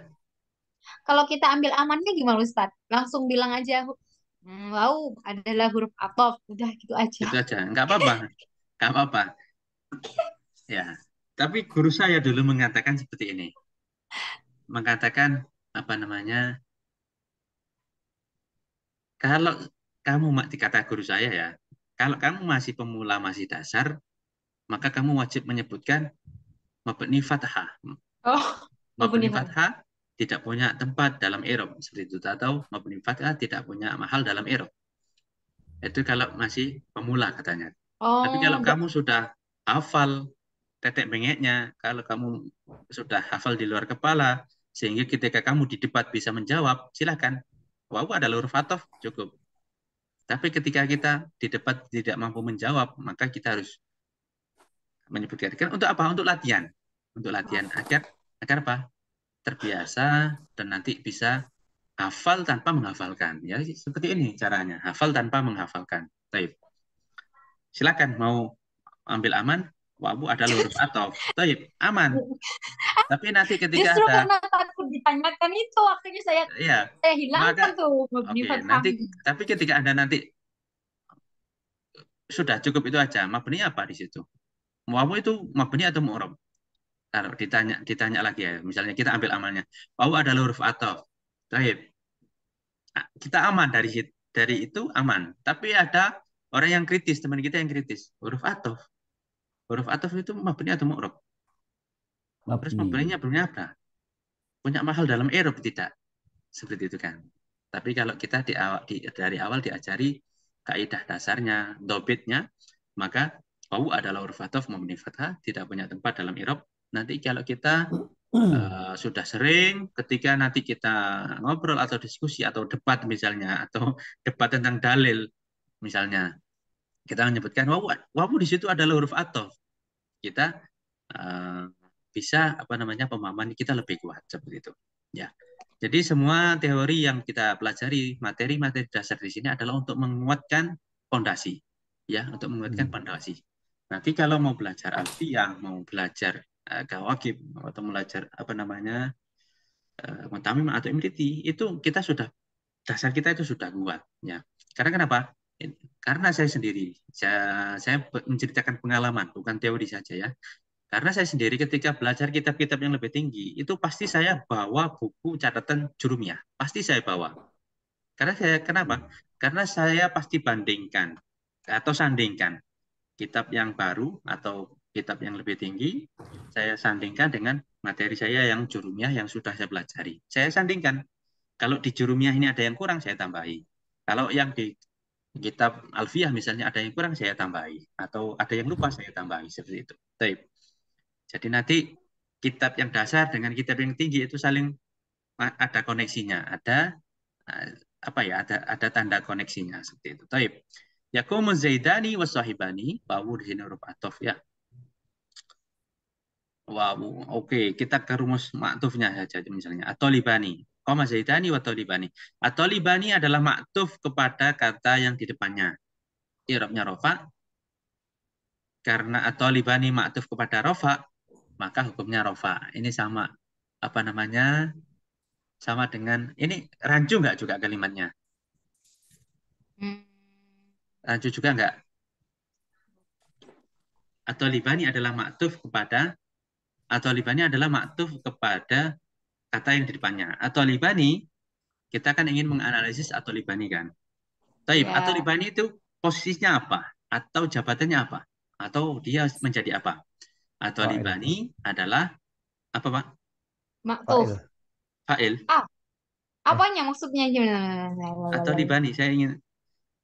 Kalau kita ambil amannya gimana Ustadz? Langsung bilang aja, wow adalah huruf athof, udah gitu aja. Itu aja, nggak apa-apa, nggak apa-apa. Ya, tapi guru saya dulu mengatakan seperti ini, mengatakan apa namanya? Kalau kamu dikata guru saya ya, kalau kamu masih pemula masih dasar, maka kamu wajib menyebutkan mabni fathah. Mabni fathah tidak punya tempat dalam i'rab seperti itu, atau mabni fathah tidak punya mahal dalam i'rab. Itu kalau masih pemula katanya. Tapi kalau kamu sudah hafal tetek bengeknya, kalau kamu sudah hafal di luar kepala, sehingga ketika kamu di debat bisa menjawab, silakan. Wawu adalah huruf athof, cukup. Tapi ketika kita di debat tidak mampu menjawab, maka kita harus menyebutkan. Untuk apa? Untuk latihan. Untuk latihan agar apa? Terbiasa dan nanti bisa hafal tanpa menghafalkan. Ya, seperti ini caranya. Hafal tanpa menghafalkan. Baik. Silakan mau ambil aman, wawu adalah huruf athof. Baik, aman. Tapi nanti ketika justru ada karena takut ditanyakan itu akhirnya saya hilangkan tuh mabni fathah. Tapi ketika Anda nanti sudah cukup itu aja. Mabni apa di situ? Wawu itu mabni atau mu'rab? Kalau ditanya lagi ya, misalnya kita ambil amalnya. Wawu adalah huruf athof. Baik. Kita aman dari itu aman. Tapi ada orang yang kritis, teman kita yang kritis. Huruf athof. Huruf athof itu mabni atau mu'rab? Terus mabninya apa? Punya mahal dalam i'rab tidak? Seperti itu kan. Tapi kalau kita dari awal diajari kaidah dasarnya, dobitnya, maka wawu adalah huruf athof mabni fathah, tidak punya tempat dalam i'rab. Nanti kalau kita sudah sering, ketika nanti kita ngobrol atau diskusi atau debat misalnya, atau debat tentang dalil misalnya, kita menyebutkan wawu di situ adalah huruf athof, kita bisa pemahaman kita lebih kuat seperti itu. Ya. Jadi semua teori yang kita pelajari, materi-materi dasar di sini adalah untuk menguatkan fondasi, ya, untuk menguatkan fondasi. Nanti kalau mau belajar alfiyah, mau belajar kawakib, atau belajar mutamim atau imriti, itu kita sudah dasar kita itu sudah kuat, ya. Karena kenapa? Karena saya sendiri, saya menceritakan pengalaman, bukan teori saja ya. Karena saya sendiri ketika belajar kitab-kitab yang lebih tinggi, itu pasti saya bawa buku catatan jurumiyah. Pasti saya bawa. Kenapa? Karena saya pasti bandingkan atau sandingkan kitab yang baru atau kitab yang lebih tinggi, saya sandingkan dengan materi saya yang jurumiyah yang sudah saya pelajari. Saya sandingkan. Kalau di jurumiyah ini ada yang kurang, saya tambahi. Kalau yang di kitab alfiyah misalnya ada yang kurang, saya tambahi. Atau ada yang lupa, saya tambahi. Seperti itu. Baik. Jadi nanti kitab yang dasar dengan kitab yang tinggi itu saling ada koneksinya, ada tanda koneksinya seperti itu. Taib. Yaqumu Zaidani wa sahibani, wawu di sini huruf athof ya. Wow, oke. Kita ke rumus maktufnya saja misalnya. At-Thalibani. Koma Zaidani wa Thalibani. At-Thalibani adalah maktuf kepada kata yang di depannya. I'rabnya rofa. Karena At-Thalibani maktuf kepada rofa, maka hukumnya rofa. Ini sama. Apa namanya? Sama dengan, ini rancu nggak juga kalimatnya? Hmm. Rancu juga nggak? At-Thalibani adalah maktuf kepada kata yang di depannya. At-Thalibani, kita kan ingin menganalisis At-Thalibani kan. Taib, Ya. At-Thalibani itu posisinya apa? Atau jabatannya apa? Atau dia menjadi apa? At-Thalibani adalah apa, Pak? Maktuf. Fa'il. Apanya maksudnya? At-Thalibani, saya ingin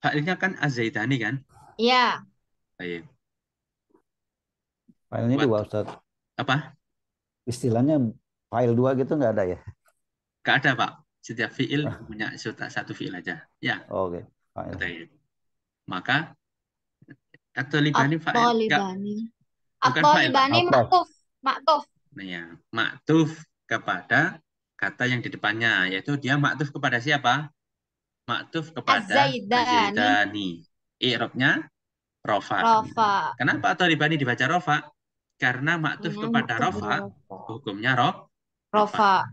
fa'ilnya kan Az-Zaidani kan? Iya. Baik. Filenya Buat- dua, Ustaz. Apa? Istilahnya file 2 gitu nggak ada ya? Nggak ada, Pak. Setiap fi'il punya satu fi'il aja. Ya, Oke, file. baik. Maka At-Thalibani fa'il. Nggak, At-Thalibani. bukan fa'il, Pak. At-Thalibani Ataf. maktuf. Maktuf. Nah, ya, maktuf kepada kata yang di depannya, yaitu dia maktuf kepada siapa? Maktuf kepada Az-Zaidani. Az-Zaidani. I'rabnya rofa. Rofa. Kenapa At-Thalibani dibaca rofa? Karena maktuf kepada rofa, hukumnya Rofa.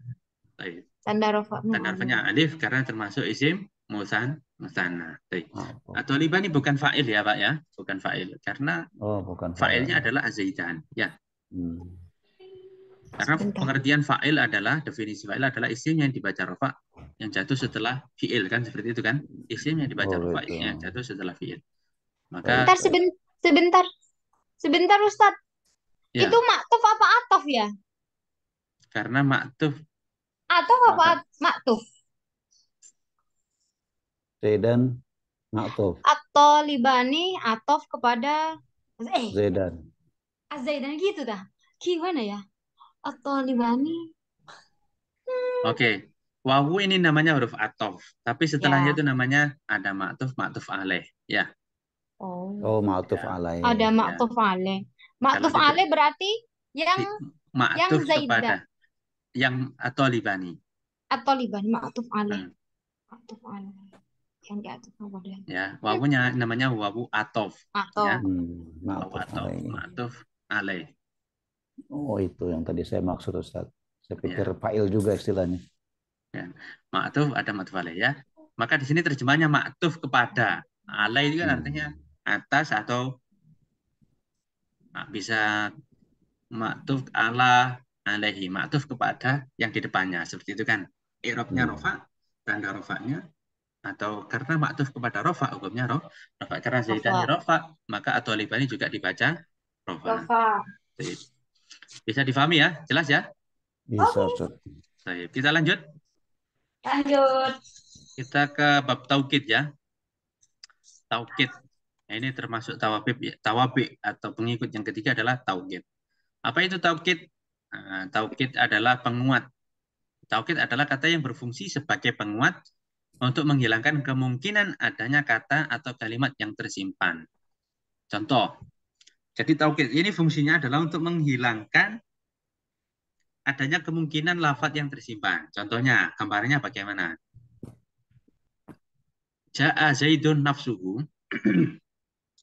Baik. Tanda rofa. Tanda rofanya alif karena termasuk isim musanna. At-Thalibani bukan fa'il ya, Pak ya, bukan fa'il karena Bukan fa'ilnya file. adalah Az-Zaidan. Ya. Hmm. Karena Sebentar. pengertian fa'il adalah, definisi fa'il adalah isim yang dibaca rofa yang jatuh setelah fi'il kan, seperti itu kan? Isim yang dibaca rofa gitu. yang jatuh setelah fi'il. Baik. Maka Sebentar Ustaz. ya, Itu maktuf apa atof ya? karena maktuf Atof apa maktuf? Zaidan maktuf. At-Thalibani atof kepada Zaidan. Az-Zaidani gitu dah. Gimana ya? At-Thalibani. Oke. Wawu ini namanya huruf atof, tapi setelahnya Ya. itu namanya ada maktuf alaih. Ya. Oh, maktuf Ya. alaih. Ada maktuf alaih. Maktuf Kalau alaih berarti yang maktuf Zaidan. kepada yang At-Thalibani. At-Thalibani maktuf alaih. Maktuf alaih. Yang diatur kepada. Ya, wawunya namanya wawu atof. Atof. Ya. Maktuf alaih. Maktuf alaih. Oh, itu yang tadi saya maksud, Ustaz. Saya pikir Ya. fa'il juga istilahnya. Ya. Maktuf ada maktuf alaih ya. Maka di sini terjemahnya maktuf kepada. Alaih itu kan artinya atas atau bisa maktuf ala alaihi, maktuf kepada yang di depannya, seperti itu kan. I'rabnya rofa, tanda rofanya, atau karena maktuf kepada rofa, hukumnya rofa. Karena Zaidani rofa, maka At-Thalibani juga dibaca rofa. Bisa difahami ya? Jelas ya? Bisa, Ustaz. Baik, kita lanjut. Kita ke bab taukid ya. Taukid. Nah, ini termasuk tawabi atau pengikut yang ketiga adalah taukid. Apa itu taukid? Taukid adalah penguat. Taukid adalah kata yang berfungsi sebagai penguat untuk menghilangkan kemungkinan adanya kata atau kalimat yang tersimpan. Contoh, jadi taukid ini fungsinya adalah untuk menghilangkan adanya kemungkinan lafadz yang tersimpan. Contohnya, gambarnya bagaimana? Ja'a Zaidun nafsuhu.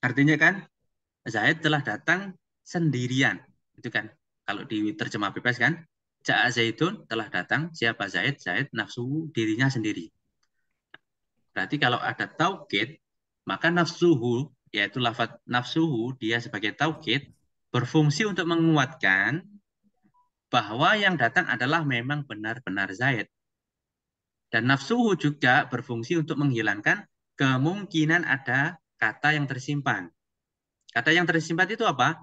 Artinya kan, Zaid telah datang sendirian. Itu kan, kalau diterjemah bebas kan, Ja'a Zaidun telah datang, siapa Zaid? Zaid nafsuhu, dirinya sendiri. Berarti kalau ada taukid, maka nafsuhu, yaitu lafadz nafsuhu, dia sebagai taukid, berfungsi untuk menguatkan bahwa yang datang adalah memang benar-benar Zaid. Dan nafsuhu juga berfungsi untuk menghilangkan kemungkinan ada kata yang tersimpan. Kata yang tersimpan itu apa?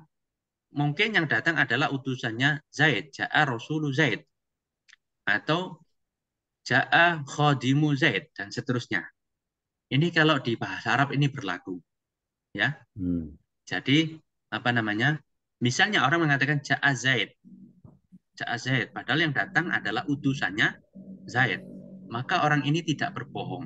Mungkin yang datang adalah utusannya Zaid, ja'a rasulu Zaid. Atau ja'a khadimu Zaid, dan seterusnya. Ini kalau di bahasa Arab ini berlaku. Ya. Jadi, apa namanya? Misalnya orang mengatakan ja'a Zaid. Ja'a Zaid, padahal yang datang adalah utusannya Zaid. Maka orang ini tidak berbohong.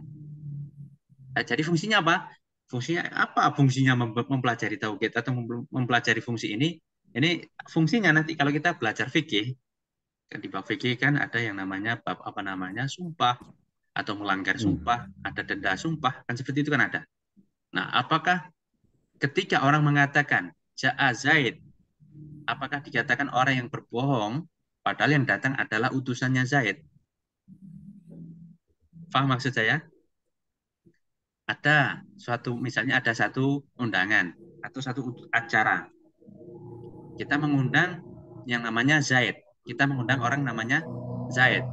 Nah, jadi fungsinya apa? Fungsinya apa? Fungsinya mempelajari taukid atau mempelajari fungsi ini Ini fungsinya nanti kalau kita belajar fikih, kan di bab fikih kan ada yang namanya bab apa namanya sumpah atau melanggar sumpah, ada denda sumpah, kan seperti itu kan ada. Nah, apakah ketika orang mengatakan Ja'a Zaid, apakah dikatakan orang yang berbohong padahal yang datang adalah utusannya Zaid? Paham maksud saya? Ada suatu, misalnya ada satu undangan atau satu acara. Kita mengundang yang namanya Zaid. Kita mengundang orang namanya Zaid.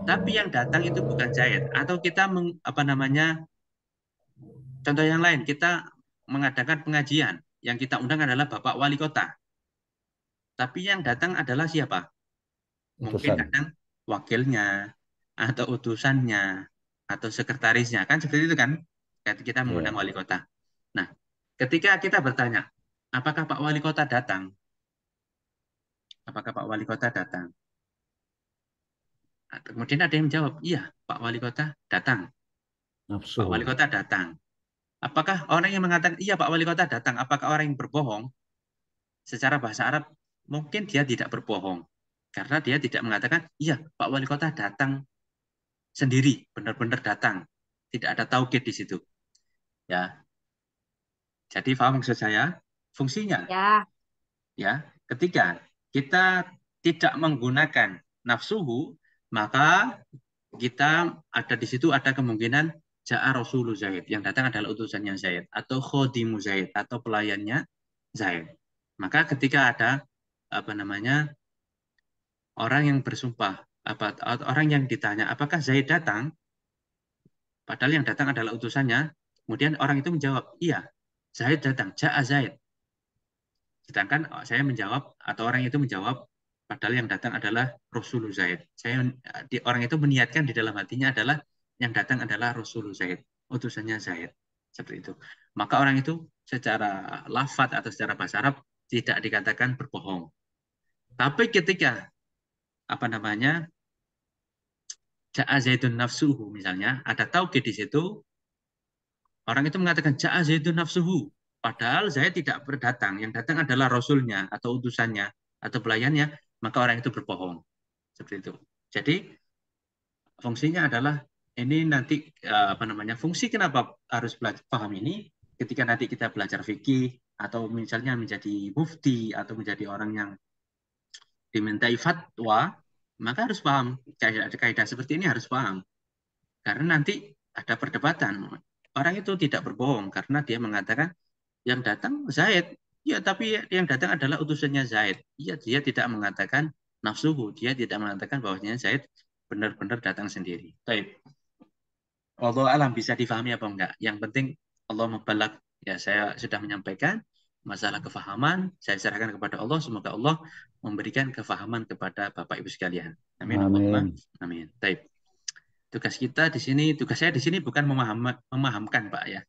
Tapi yang datang itu bukan Zaid. Atau kita apa namanya, contoh yang lain, kita mengadakan pengajian. Yang kita undang adalah Bapak Wali Kota. Tapi yang datang adalah siapa? Mungkin Utusan. kadang wakilnya, atau utusannya, atau sekretarisnya. Kan seperti itu kan? Kita mengundang Iya. wali kota. Nah, ketika kita bertanya, apakah Pak Wali Kota datang? Apakah Pak Wali Kota datang? Nah, kemudian ada yang menjawab, iya, Pak Wali Kota datang. Nafsu. Pak Wali Kota datang. Apakah orang yang mengatakan, iya Pak Wali Kota datang, apakah orang yang berbohong? Secara bahasa Arab, mungkin dia tidak berbohong. Karena dia tidak mengatakan, iya Pak Wali Kota datang sendiri, benar-benar datang. Tidak ada taukid di situ. Ya. Jadi paham maksud saya? Fungsinya. Ya. Ya, ketika kita tidak menggunakan nafsuhu, maka kita ada di situ ada kemungkinan ja'a Rasulu Zaid, yang datang adalah utusannya Zaid, atau khodimu Zaid, atau pelayannya Zaid. Maka ketika ada apa namanya orang yang bersumpah, orang yang ditanya apakah Zaid datang, padahal yang datang adalah utusannya, kemudian orang itu menjawab, iya, Zaid datang, ja'a Zaid. Sedangkan saya menjawab, atau orang itu menjawab, padahal yang datang adalah Rasulullah Zaid. Orang itu meniatkan di dalam hatinya adalah yang datang adalah Rasulullah Zaid, utusannya Zaid. Seperti itu. Maka orang itu secara lafaz atau secara bahasa Arab tidak dikatakan berbohong. Tapi ketika apa namanya Ja'a Zaidun nafsuhu misalnya, ada taukid di situ, orang itu mengatakan Ja'a Zaidun nafsuhu. Padahal saya tidak berdatang. Yang datang adalah Rasulnya atau utusannya atau pelayannya, maka orang itu berbohong. Seperti itu. Jadi fungsinya adalah ini nanti apa namanya fungsi kenapa harus belajar paham ini ketika nanti kita belajar fikih atau misalnya menjadi mufti atau menjadi orang yang dimintai fatwa, maka harus paham kaidah seperti ini harus paham. Karena nanti ada perdebatan. Orang itu tidak berbohong karena dia mengatakan yang datang Zaid. Ya, tapi yang datang adalah utusannya Zaid. Ya, dia tidak mengatakan nafsuhu. Dia tidak mengatakan bahwasanya Zaid benar-benar datang sendiri. Baik. Allah alam bisa difahami apa enggak? Yang penting Allah membalak. Ya, saya sudah menyampaikan masalah kefahaman. Saya serahkan kepada Allah. Semoga Allah memberikan kefahaman kepada Bapak Ibu sekalian. Amin. Allahumma amin. Baik. Tugas kita di sini, tugas saya di sini bukan memahamkan, Pak ya.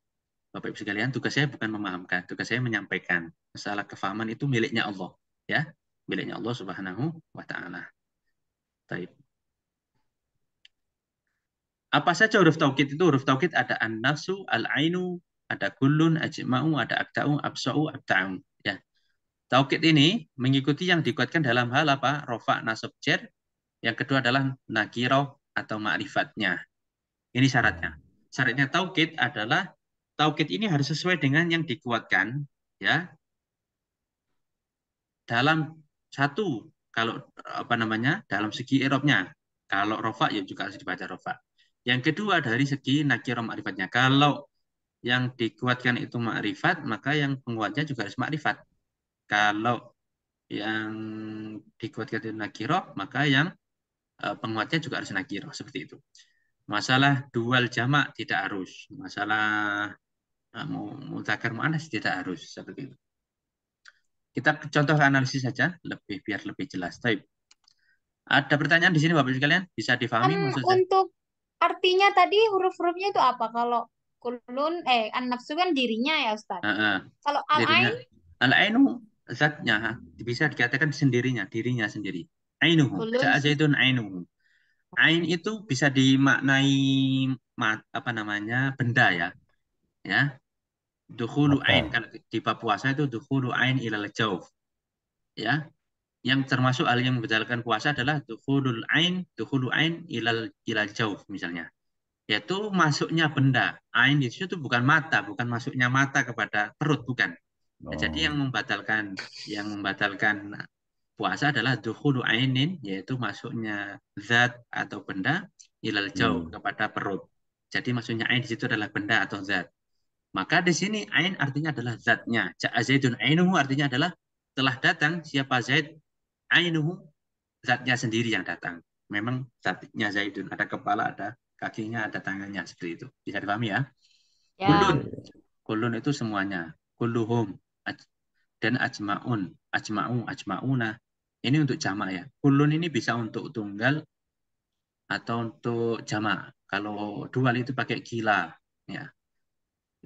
Bapak Ibu sekalian, tugas saya bukan memahamkan, tugas saya menyampaikan. Masalah kefahaman itu miliknya Allah, ya. Miliknya Allah Subhanahu wa taala. Baik. Apa saja huruf taukid itu? Huruf taukid ada an-nafsu, al-ainu, ada kullun, ajma'u, ada abta'u, absa'u, abta'u. Ya. Taukid ini mengikuti yang dikuatkan dalam hal apa? Rofa, nasab, jar. Yang kedua adalah nakiroh atau ma'rifatnya. Ini syaratnya. Syaratnya taukid adalah taukid ini harus sesuai dengan yang dikuatkan ya dalam satu kalau apa namanya dalam segi i'rabnya. Kalau rofa ya juga harus dibaca rofa. Yang kedua dari segi nakirah ma'rifatnya. Kalau yang dikuatkan itu ma'rifat, maka yang penguatnya juga harus ma'rifat. Kalau yang dikuatkan itu nakirah, maka yang penguatnya juga harus nakirah seperti itu. Masalah dual jamak tidak harus. Masalah mudzakar muannas tidak harus seperti itu. Kita contoh analisis saja biar lebih jelas. Taib. Ada pertanyaan di sini Bapak Ibu sekalian? Bisa difahami maksud saya? Untuk artinya tadi huruf-hurufnya itu apa? Kalau kulun an-nafsu kan dirinya ya Ustaz. Kalau al-ain? Al-ainu zatnya bisa dikatakan sendirinya, dirinya sendiri. Ainuhu. Ja'a Zaidun ainuhu. Ain itu bisa dimaknai apa namanya benda ya. Ya. Dukhulu ain. Kalau di bab puasa itu dukhulu ain ilal jauf. ya. Yang termasuk hal yang membatalkan puasa adalah dukhulu ain ilal jauf misalnya. Yaitu masuknya benda. Ain itu bukan mata, bukan masuknya mata kepada perut, bukan. Nah, jadi yang membatalkan puasa adalah dukhulu ainin, yaitu masuknya zat atau benda ilal jauf kepada perut. Jadi maksudnya ain di situ adalah benda atau zat. Maka di sini ain artinya adalah zatnya. Ja'a Zaidun ainuhu artinya adalah telah datang siapa Zaid, ainuhu zatnya sendiri yang datang. Memang zatnya Zaidun, ada kepala, ada kakinya, ada tangannya, seperti itu. Bisa dipahami ya? Ya. Kulun itu semuanya. Kulluhum dan ajma'un, ajma'una. Ini untuk jamak ya. Kulun ini bisa untuk tunggal atau untuk jamak. Kalau dual itu pakai gila ya.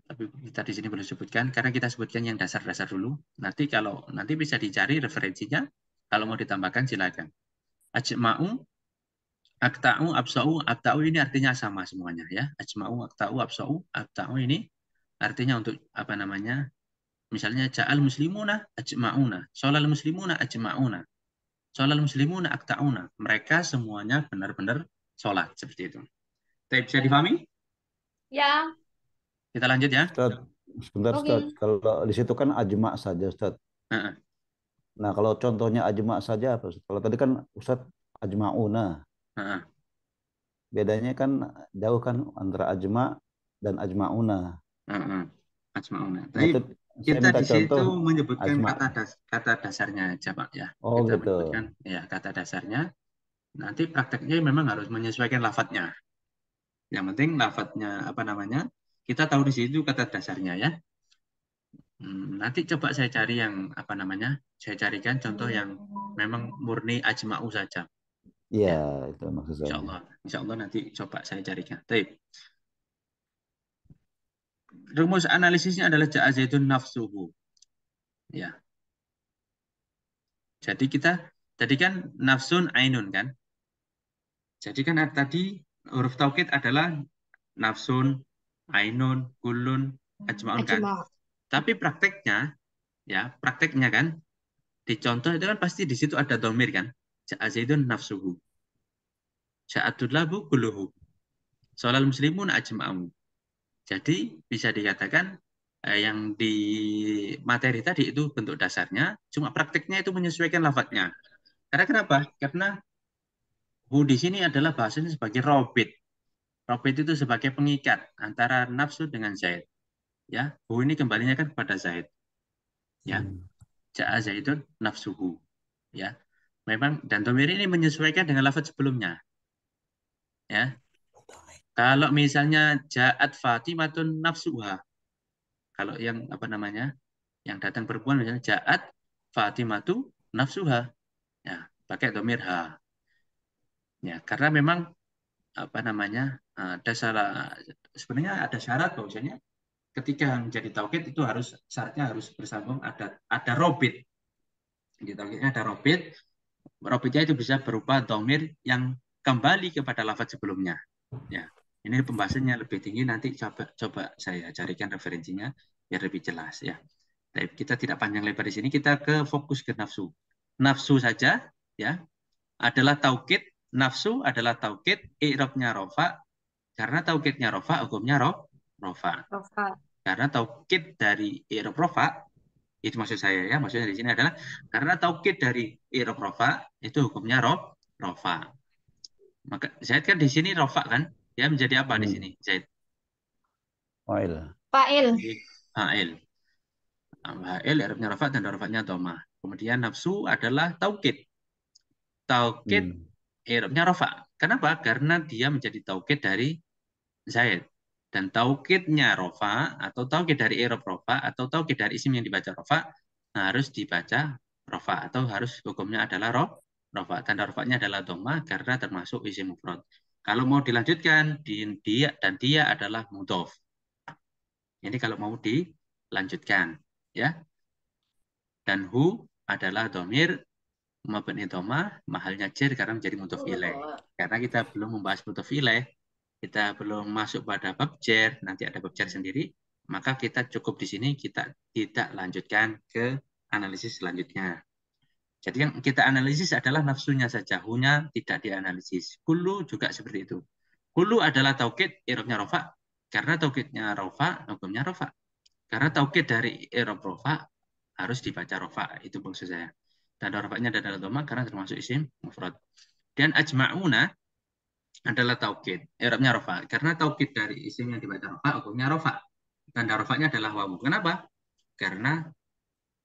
Tapi kita di sini belum sebutkan karena kita sebutkan yang dasar-dasar dulu. Nanti bisa dicari referensinya. Kalau mau ditambahkan silakan. Ajma'u, akta'u, abta'u ini artinya sama semuanya ya. Ajma'u, akta'u, abta'u ini artinya untuk apa namanya? Misalnya ja'al muslimuna ajma'una, sholal muslimuna ajma'una, sholal muslimuna akta'una. Mereka semuanya benar-benar sholat seperti itu. Bisa dipahami? Ya. Kita lanjut ya. Ustaz, sebentar Ustaz. Kalau di situ kan ajma saja Ustaz. Nah, kalau contohnya ajma saja apa Ustaz? Kalau tadi kan Ustaz ajma'una. Bedanya kan jauh kan antara ajma dan ajma'una. Ajma'una. Nah, itu Kita di situ contoh menyebutkan ajma. kata dasarnya aja Pak ya. Oh, kita gitu. menyebutkan ya kata dasarnya. Nanti prakteknya memang harus menyesuaikan lafadznya. Yang penting lafadznya apa namanya? Kita tahu di situ kata dasarnya ya. Nanti coba saya cari yang apa namanya? Saya carikan contoh yang memang murni ajma'u saja. Iya, itu maksud saya. Insya Allah nanti coba saya carikan. Baik. Rumus analisisnya adalah ja'a Zaidun nafsuhu. Ya. Jadi tadi kan nafsun ainun kan? Jadi kan tadi huruf taukid adalah nafsun, ainun, kulun, ajma'un kan? Tapi prakteknya kan di contoh itu kan pasti di situ ada domir kan? Ja'a Zaidun nafsuhu. Ja'atul labu kulluhu. Sholal muslimun ajma'un. Jadi bisa dikatakan yang di materi tadi itu bentuk dasarnya, cuma prakteknya itu menyesuaikan lafadznya. Karena kenapa? Karena hu di sini adalah bahasanya sebagai robit. Robit itu sebagai pengikat antara nafsu dengan zaid. Ya, hu ini kembalinya kan kepada zaid. Ya, ja'a zaidun nafsuhu. Ya, memang dan domir ini menyesuaikan dengan lafaz sebelumnya. Ya, kalau misalnya ja'at Fatimatun nafsuha, kalau yang apa namanya, yang datang perempuan misalnya ja'at Fatimatu nafsuha, ya pakai domir ha. Ya, karena memang apa namanya sebenarnya ada syarat bahwasanya ketika menjadi taukid itu syaratnya harus bersambung ada robit. Di taukidnya ada robit. Robitnya itu bisa berupa domir yang kembali kepada lafaz sebelumnya. Ya. Ini pembahasannya lebih tinggi, nanti coba saya carikan referensinya biar lebih jelas ya. Tapi kita tidak panjang lebar di sini, kita ke fokus ke nafsu. Nafsu saja ya adalah taukid, nafsu adalah taukid, i'rabnya rofa, karena taukidnya rofa, hukumnya rofa. Karena taukid dari i'rab rofa, itu maksud saya ya, maksudnya di sini adalah karena taukid dari i'rab rofa itu hukumnya rofa. Maka Zaid kan di sini rofa kan? Ya menjadi apa di sini, Zaid? Fa'il. Fa'il, i'rabnya rofa dan rofanya dhamma. Kemudian nafsu adalah taukid. Taukid i'rabnya rofa. Kenapa? Karena dia menjadi taukid dari Zaid. Dan taukidnya rofa atau taukid dari i'rab rofa atau taukid dari isim yang dibaca rofa harus dibaca rofa atau harus hukumnya adalah rofa dan rofanya adalah dhamma karena termasuk isim mufrad. Kalau mau dilanjutkan dia adalah mudhof. Ini kalau mau dilanjutkan ya. Dan hu adalah dhamir mabni dhamma mahalnya jar karena menjadi mudhof ilaih. Karena kita belum membahas mudhof ilaih, kita belum masuk pada bab jar, nanti ada bab jar sendiri, maka kita cukup di sini, kita tidak lanjutkan ke analisis selanjutnya. Jadi yang kita analisis adalah nafsunya saja, hunya tidak dianalisis. Kullu juga seperti itu. Kullu adalah taukid, i'rabnya rofa. Karena taukidnya rofa, hukumnya rofa. Karena taukid dari i'rab rofa harus dibaca rofa. Itu maksud saya. Dan rofanya adalah dhamma karena termasuk isim mufrad. Dan ajma'una adalah taukid, i'rabnya rofa. Karena taukid dari isim yang dibaca rofa, hukumnya rofa. Dan rofanya adalah wawu. Kenapa? Karena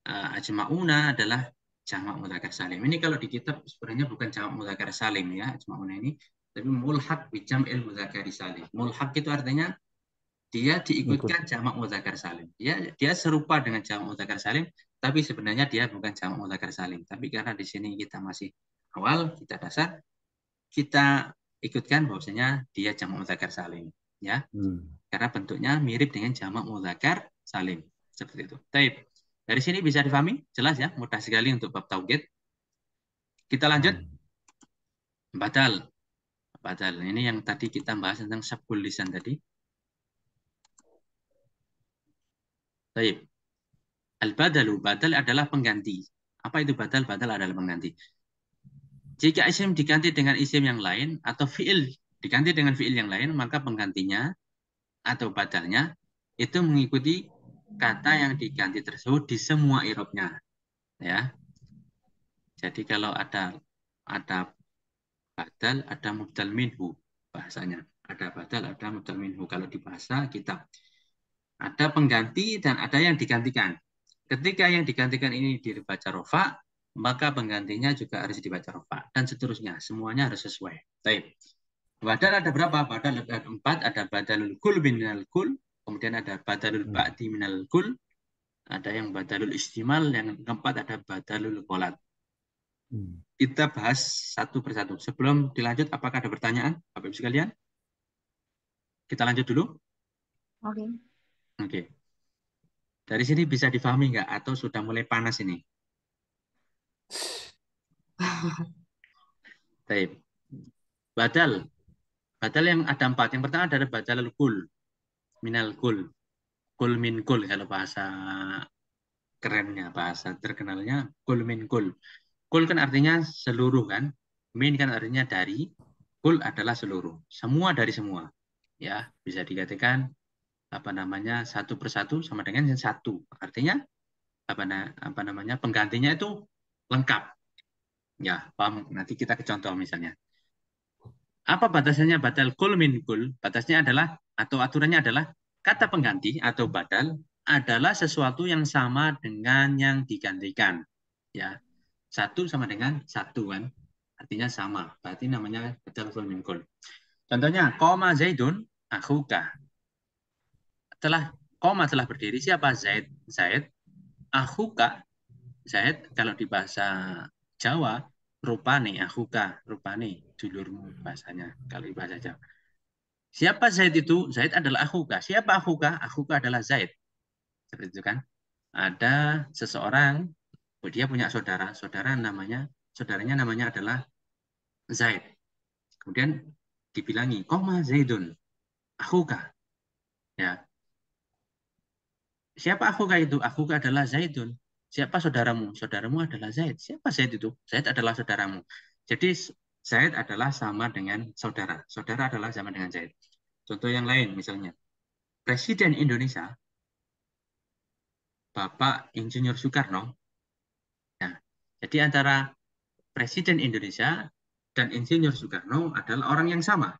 ajma'una adalah jamak mudzakkar salim. Ini kalau di kitab sebenarnya bukan jamak mudzakkar salim ya, ajma'una ini, tapi mulhaq bi jam'il mudzakkar salim. Mulhaq itu artinya dia diikutkan jamak mudzakkar salim. Dia serupa dengan jamak mudzakkar salim, tapi sebenarnya dia bukan jamak mudzakkar salim. Tapi karena di sini kita masih awal, kita dasar, kita ikutkan bahwasanya dia jamak mudzakkar salim ya. Karena bentuknya mirip dengan jamak mudzakkar salim. Seperti itu. Baik. Dari sini bisa difahami? Jelas ya, mudah sekali untuk bab taukid. Kita lanjut. Badal. Badal. Ini yang tadi kita bahas tentang sabkul lisan tadi. Baik. Al-badalu. Badal adalah pengganti. Apa itu badal? Badal adalah pengganti. Jika isim diganti dengan isim yang lain, atau fi'il diganti dengan fi'il yang lain, maka penggantinya atau badalnya itu mengikuti kata yang diganti tersebut di semua i'rabnya, ya. Jadi kalau ada badal, ada mubdal minhu bahasanya. Ada badal, ada mubdal minhu. Kalau di bahasa kita ada pengganti dan ada yang digantikan. Ketika yang digantikan ini dibaca rofa, maka penggantinya juga harus dibaca rofa dan seterusnya. Semuanya harus sesuai. Baik. Badal ada berapa? Badal ada 4. Ada badalul kul minal kul. Kemudian ada badalul ba'di minal kul. Ada yang badalul istimal. Yang keempat ada badalul qolat. Kita bahas satu persatu. Sebelum dilanjut, apakah ada pertanyaan Bapak Ibu sekalian? Kita lanjut dulu. Oke. Oke. Dari sini bisa difahami nggak? Atau sudah mulai panas ini? Baik. Badal. Badal yang ada 4. Yang pertama adalah badalul kul. Minal kul. Kul min kul kalau bahasa kerennya, bahasa terkenalnya kul min kul. Kul kan artinya seluruh kan, min kan artinya dari, kul adalah seluruh, semua dari semua. Ya, bisa dikatakan apa namanya satu persatu sama dengan yang satu. Artinya apa namanya penggantinya itu lengkap. Ya, paham? Nanti kita ke contoh misalnya. Apa batasannya badal kul min kul? Batasnya adalah atau aturannya adalah kata pengganti atau badal adalah sesuatu yang sama dengan yang digantikan. Ya, satu sama dengan satu kan, artinya sama. Berarti namanya badal kul min kul. Contohnya, qoma Zaidun akhuka. Qoma telah berdiri, siapa? Zaid. Zaid. Akhuka. Zaid kalau di bahasa Jawa rupane akhuka, rupane dulurmu bahasanya kalau di bahasa Jawa. Siapa Zaid itu? Zaid adalah akhuka. Siapa akhuka? Akhuka adalah Zaid. Seperti itu kan? Ada seseorang, dia punya saudara, saudaranya namanya adalah Zaid. Kemudian dibilangi, qoma Zaidun akhuka. Ya. Siapa akhuka itu? Akhuka adalah Zaidun. Siapa saudaramu? Saudaramu adalah Zaid. Siapa Zaid itu? Zaid adalah saudaramu. Jadi Zaid adalah sama dengan saudara. Saudara adalah sama dengan Zaid. Contoh yang lain misalnya. Presiden Indonesia, Bapak Insinyur Soekarno. Nah, jadi antara Presiden Indonesia dan Insinyur Soekarno adalah orang yang sama.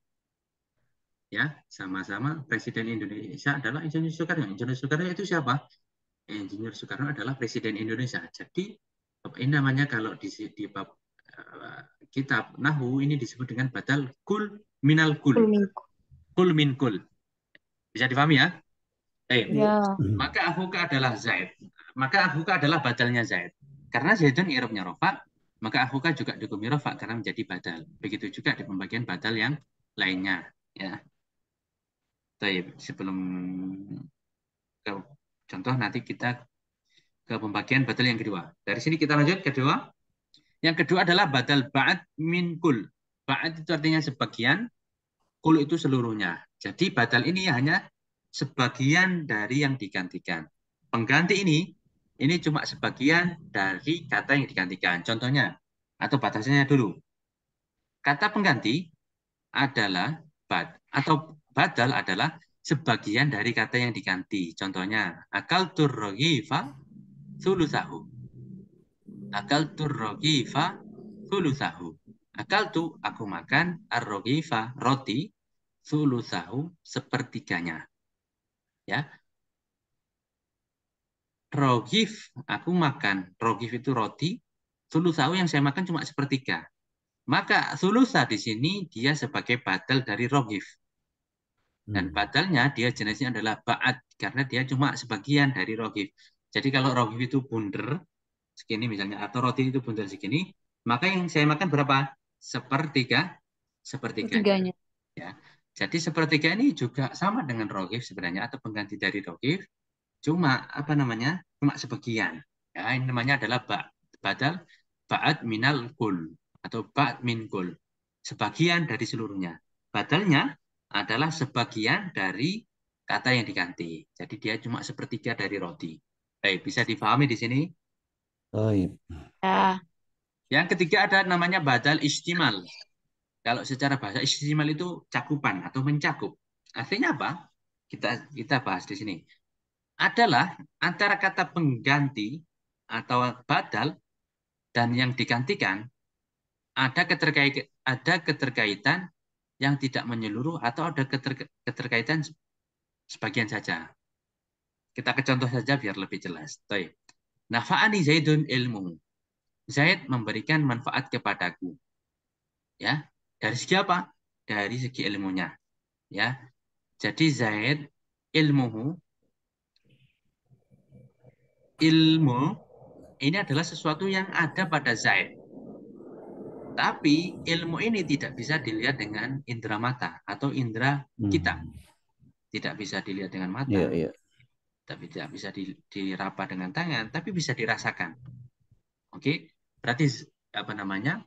Ya, sama-sama Presiden Indonesia adalah Insinyur Soekarno. Insinyur Soekarno itu siapa? Insinyur Soekarno adalah Presiden Indonesia. Jadi ini namanya kalau di bab kitab Nahwu ini disebut dengan badal kul minal kul. Kul min kul. Bisa difahami ya? Ya. Maka akhuka adalah Zaid. Maka akhuka adalah badalnya Zaid. Karena Zaidun i'rabnya rofa, maka akhuka juga dihukumi rofa karena menjadi badal. Begitu juga di pembagian badal yang lainnya. Ya. Baik, sebelum ke contoh nanti kita ke pembagian badal yang kedua. Dari sini kita lanjut kedua. Yang kedua adalah badal ba'd min kul. Ba'd itu artinya sebagian, kul itu seluruhnya. Jadi badal ini hanya sebagian dari yang digantikan. Pengganti ini ini cuma sebagian dari kata yang digantikan. Contohnya, atau batasannya dulu. Kata pengganti adalah atau badal adalah sebagian dari kata yang diganti. Contohnya, akal turrogifa sulusahu. Akal turrogifa sulusahu. Akal tu, aku makan, arrogifa, roti, sulusahu, sepertiganya. Ya, rogif, aku makan. Rogif itu roti, sulusahu yang saya makan cuma sepertiga. Maka sulusa di sini dia sebagai badal dari rogif. Dan badalnya dia jenisnya adalah ba'at karena dia cuma sebagian dari rogif. Jadi kalau rogif itu bunder segini misalnya atau roti itu bunder segini, maka yang saya makan berapa? Sepertiganya. Ya. Jadi sepertiga ini juga sama dengan rogif sebenarnya atau pengganti dari rogif. Cuma apa namanya? Cuma sebagian. Ya, ini namanya adalah badal ba'at minal kul atau ba'at min kul. Sebagian dari seluruhnya. Badalnya adalah sebagian dari kata yang diganti. Jadi dia cuma sepertiga dari roti. Baik, bisa dipahami di sini? Baik. Ya. Yang ketiga ada namanya badal istimal. Kalau secara bahasa istimal itu cakupan atau mencakup. Artinya apa? Kita bahas di sini. Adalah antara kata pengganti atau badal dan yang digantikan ada keterkaitan yang tidak menyeluruh atau ada keterkaitan sebagian saja. Kita ke contoh saja biar lebih jelas. Nafa'ani Zaidun ilmu. Zaid memberikan manfaat kepadaku. Ya, dari segi apa? Dari segi ilmunya. Ya, jadi Zaid ilmu ini adalah sesuatu yang ada pada Zaid. Tapi ilmu ini tidak bisa dilihat dengan indera mata atau indera kita. Tidak bisa dilihat dengan mata. Tapi tidak bisa diraba dengan tangan, tapi bisa dirasakan. Oke, berarti apa namanya?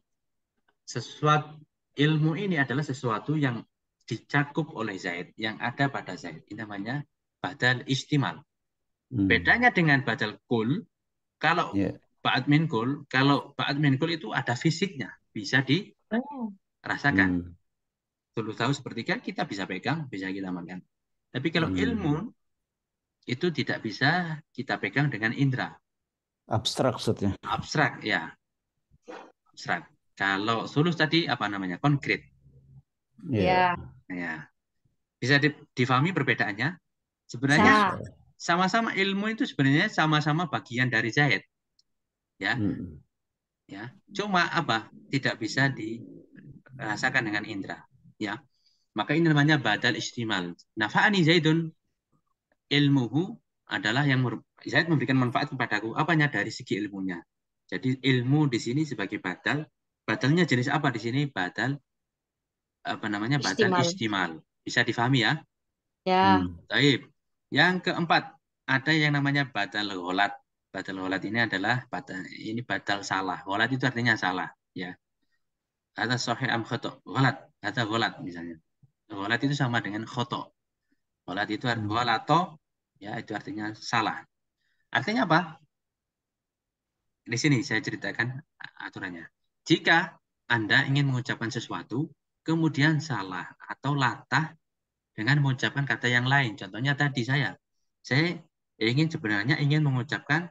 Sesuatu ilmu ini adalah sesuatu yang dicakup oleh Zaid, yang ada pada Zaid. Ini namanya badal istimal. Bedanya dengan badal kul, kalau ba'at min kul, itu ada fisiknya, bisa dirasakan. Dulu tahu sepertiga kita bisa pegang, bisa kita makan. Tapi kalau ilmu itu tidak bisa kita pegang dengan indera. Abstrak maksudnya. Abstrak, ya. Abstrak. Kalau sulus tadi apa namanya? Konkret. Ya. Ya. Bisa difahami perbedaannya? Sebenarnya sama-sama ilmu itu sebenarnya sama-sama bagian dari Zaid. Ya. Ya. Cuma apa? Tidak bisa dirasakan dengan indera. Ya. Maka ini namanya badal istimal. Nafa'ani Zaidun ilmuhu adalah yang Zaid memberikan manfaat kepadaku. Apanya? Dari segi ilmunya. Jadi ilmu di sini sebagai badal. Badalnya jenis apa di sini? Badal apa namanya? Badal istimal. Bisa difahami ya? Ya. Baik. Yang keempat, ada yang namanya badal gholat. Badal gholat ini adalah badal salah. Gholat itu artinya salah, ya. Ada sahih am khoto. Gholat, ada gholat misalnya. Gholat itu sama dengan khoto. Gholat itu gholato, ya itu artinya salah. Artinya apa? Di sini saya ceritakan aturannya. Jika Anda ingin mengucapkan sesuatu, kemudian salah atau latah dengan mengucapkan kata yang lain. Contohnya tadi saya sebenarnya ingin mengucapkan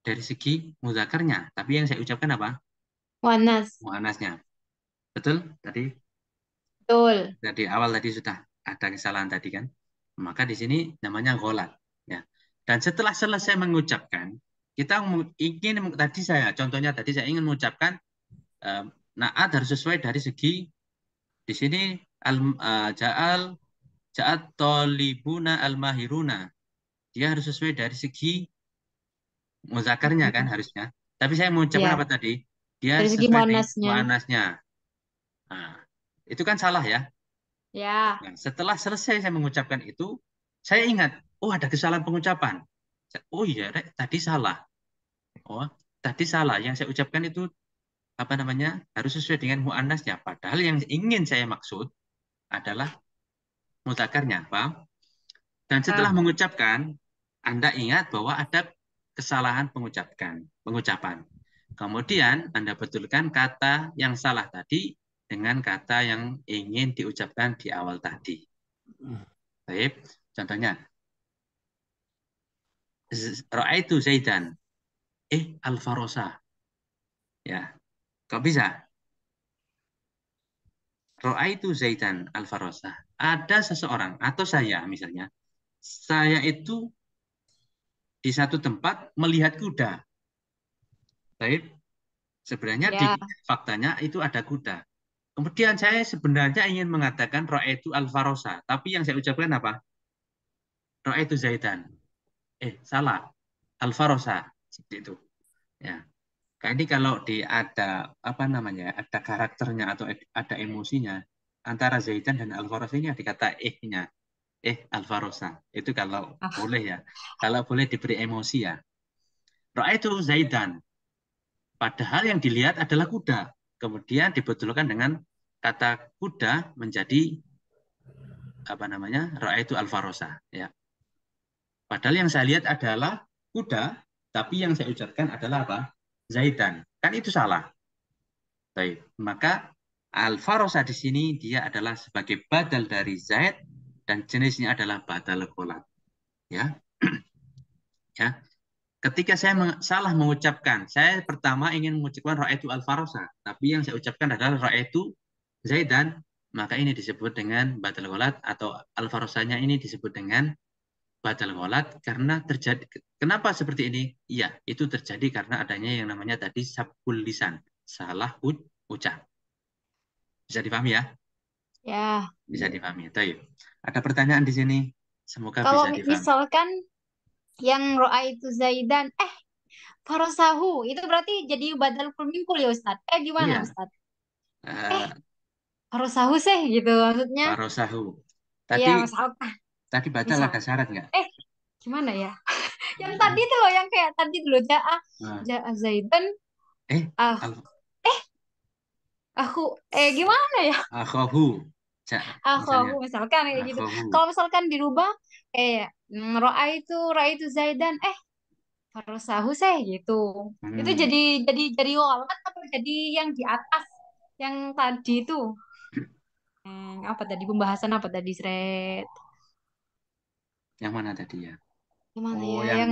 dari segi muzakarnya, tapi yang saya ucapkan apa? Muannasnya. Betul tadi? Betul. Dari awal tadi sudah ada kesalahan tadi kan? Maka di sini namanya gholat, ya. Dan setelah selesai mengucapkan, kita ingin contohnya tadi saya ingin mengucapkan naat harus sesuai dari segi di sini ja'at tolibuna al-mahiruna. Dia harus sesuai dari segi muzakarnya kan harusnya. Tapi saya mengucapkan apa tadi? Dia dari segi sesuai muannasnya. Nah, itu kan salah ya? Ya. Nah, setelah selesai saya mengucapkan itu, saya ingat, oh ada kesalahan pengucapan. Oh iya, tadi salah. Oh, tadi salah. Yang saya ucapkan itu apa namanya? Harus sesuai dengan muannasnya. Padahal yang ingin saya maksud adalah muzakarnya, paham? Dan setelah mengucapkan, Anda ingat bahwa ada kesalahan pengucapan. Kemudian Anda betulkan kata yang salah tadi dengan kata yang ingin diucapkan di awal tadi. Baik, contohnya. Ra'aitu Zaidan. Al-Farosa. Ya, kok bisa? Ra'aitu Zaidan Al-Farosa. Ada seseorang atau saya misalnya. Saya itu di satu tempat melihat kuda. Baik. Sebenarnya di faktanya itu ada kuda. Kemudian saya sebenarnya ingin mengatakan Ra'aitu Al-Farosa, tapi yang saya ucapkan apa? Ra'aitu Zaidan. Salah. Al-Farosa. Seperti itu. Ya. Ini kalau ada apa namanya, ada karakternya atau ada emosinya antara Zaidan dan Al-Farosa ini ada kata nya, Al-Farosa. Itu kalau boleh ya. Kalau boleh diberi emosi ya. Ra'aitu Zaidan. Padahal yang dilihat adalah kuda. Kemudian dibetulkan dengan kata kuda menjadi apa namanya? Ra'aitu Al-Farosa ya. Padahal yang saya lihat adalah kuda, tapi yang saya ucapkan adalah apa? Zaidan. Kan itu salah. Baik, maka Al-Farosa di sini dia adalah sebagai badal dari Zaid dan jenisnya adalah badal qolat. Ya. Ya. Ketika saya salah mengucapkan, saya pertama ingin mengucapkan Ra'aitu Al-Farosa, tapi yang saya ucapkan adalah Ra'aitu Zaidan, maka ini disebut dengan badal qolat atau Al-Farosanya ini disebut dengan badal qolat karena terjadi. Kenapa seperti ini? Iya, itu terjadi karena adanya yang namanya tadi sabkul lisan, salah ucap. Bisa dipahami ya? Ya. Bisa dipahami. Taib. Ada pertanyaan di sini? Semoga Kalau bisa dipahami. misalkan yang Ra'aitu Zaidan, Farosahu, itu berarti jadi badal kulminkul ya Ustaz? Gimana Ustaz? Farosahu sih gitu maksudnya. Farosahu. Iya, misalkan. Tadi badal ada syarat nggak? Gimana ya? Yang tadi tuh loh, yang kayak tadi dulu Ja'a Zaidan. Aku gimana ya? Akhahu. Akhahu misalkan kayak gitu. Kalau misalkan dirubah Ra'aitu Zaidan Farosahu gitu. Itu jadi walat apa jadi yang di atas yang tadi itu? Apa tadi pembahasan apa tadi Sret? Yang mana tadi ya? Yang mana ya? Yang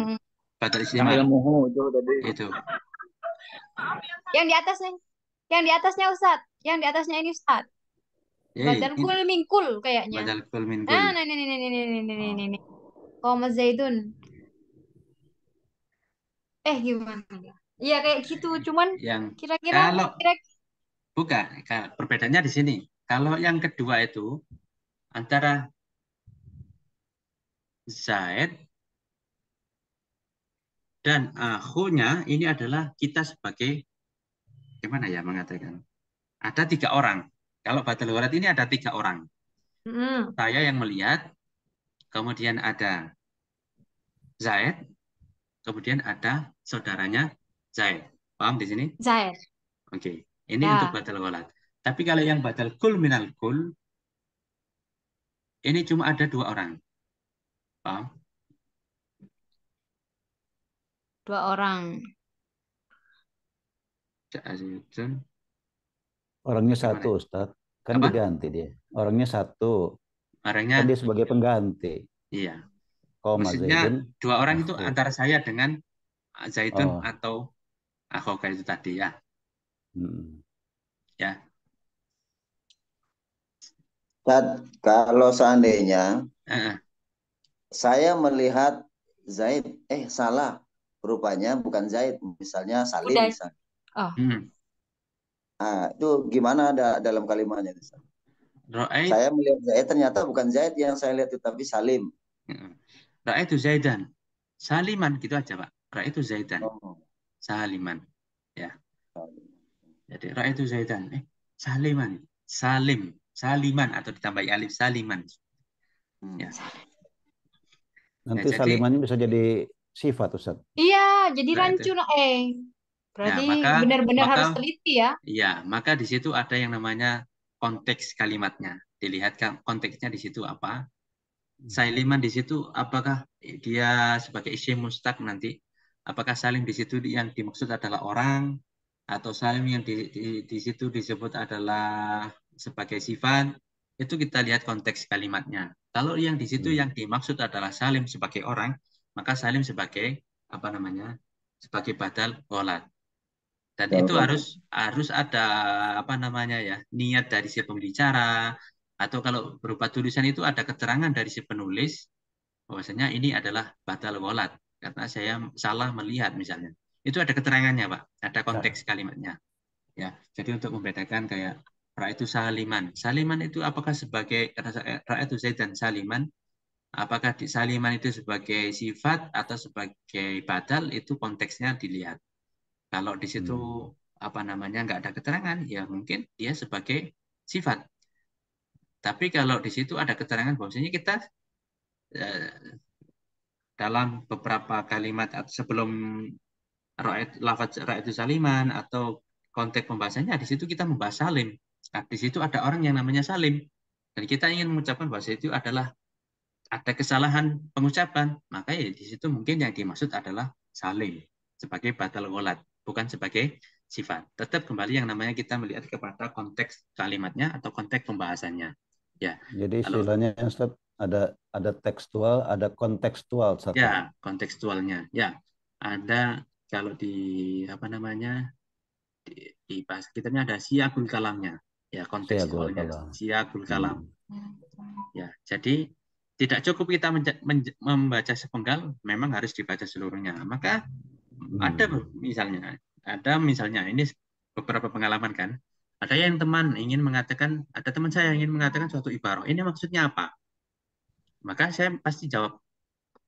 badal istimewa. Yang ilmuhu itu tadi. Itu. Yang di atasnya. Yang di atasnya Ustadz. Yang di atasnya ini Ustadz. Badal kul minkul kayaknya. Badal kul minkul. Ini. Koma Zaidun. Gimana ya? Iya kayak gitu, cuman kira-kira bukan, perbedaannya di sini. Kalau yang kedua itu antara Zaid dan akhunya ini adalah kita sebagai gimana ya mengatakan? Ada 3 orang. Kalau badal qolat ini ada 3 orang. Saya yang melihat, kemudian ada Zaid, kemudian ada saudaranya Zaid. Paham di sini? Zaid. Oke. Ini untuk badal qolat. Tapi kalau yang badal kul minal kul, ini cuma ada 2 orang. Paham? 2 orang. Orangnya satu, Ustadz. Kan diganti dia. Orangnya satu. Orangnya kan dia sebagai pengganti. Iya. Maksudnya Zaidun, 2 orang itu antara saya dengan Zaidun atau Akhoka itu tadi ya. Ya. Kalau seandainya saya melihat Zaid, salah, rupanya bukan Zaid, misalnya Salim misalnya. Itu gimana dalam kalimatnya? Saya melihat Zaid, ternyata bukan Zaid yang saya lihat, tapi Salim. Ra'aitu Zaidan. Saliman gitu aja, Pak. Ra'aitu Zaidan. Saliman. Ya. Jadi Ra'aitu Zaidan. Saliman. Salim. Saliman atau ditambahi alif Saliman. Ya. Nanti ya, Salimannya bisa jadi sifat, Ustaz. Iya, jadi rancu. Berarti benar-benar harus teliti ya. Iya, maka di situ ada yang namanya konteks kalimatnya. Dilihat konteksnya di situ apa. Saliman di situ apakah dia sebagai isim mustaq nanti Apakah salim di situ yang dimaksud adalah orang, atau salim yang di situ disebut adalah sebagai sifat, itu kita lihat konteks kalimatnya. Kalau yang di situ yang dimaksud adalah salim sebagai orang, maka salim sebagai apa namanya? Sebagai badal gholat. Dan itu harus ada apa namanya ya, niat dari si pembicara, atau kalau berupa tulisan itu ada keterangan dari si penulis bahwasanya ini adalah badal gholat karena saya salah melihat misalnya. Itu ada keterangannya, Pak. Ada konteks kalimatnya. Ya, jadi untuk membedakan kayak ra'aitu saliman. Saliman itu apakah sebagai ra'aitu zaidan saliman? Apakah di saliman itu sebagai sifat atau sebagai badal, itu konteksnya dilihat. Kalau di situ apa namanya nggak ada keterangan, ya mungkin dia sebagai sifat. Tapi kalau di situ ada keterangan bahwasanya kita dalam beberapa kalimat sebelum lafaz ra'aitu saliman atau konteks pembahasannya, di situ kita membahas salim. Nah, di situ ada orang yang namanya salim. Dan kita ingin mengucapkan bahasa itu adalah ada kesalahan pengucapan, maka ya di situ mungkin yang dimaksud adalah salim sebagai badal gholat, bukan sebagai sifat. Tetap kembali yang namanya kita melihat kepada konteks kalimatnya atau konteks pembahasannya. Ya. Jadi istilahnya Ustaz, ada tekstual, ada kontekstual. Ya, kontekstualnya. Ya, ada kalau di apa namanya di bahasa kitabnya ada siyakul kalamnya. Ya, kontekstualnya. Siyakul kalam. Ya, jadi tidak cukup kita membaca sepenggal, memang harus dibaca seluruhnya. Maka ada misalnya ini beberapa pengalaman kan. Ada yang ada teman saya yang ingin mengatakan suatu ibarah. Ini maksudnya apa? Maka saya pasti jawab,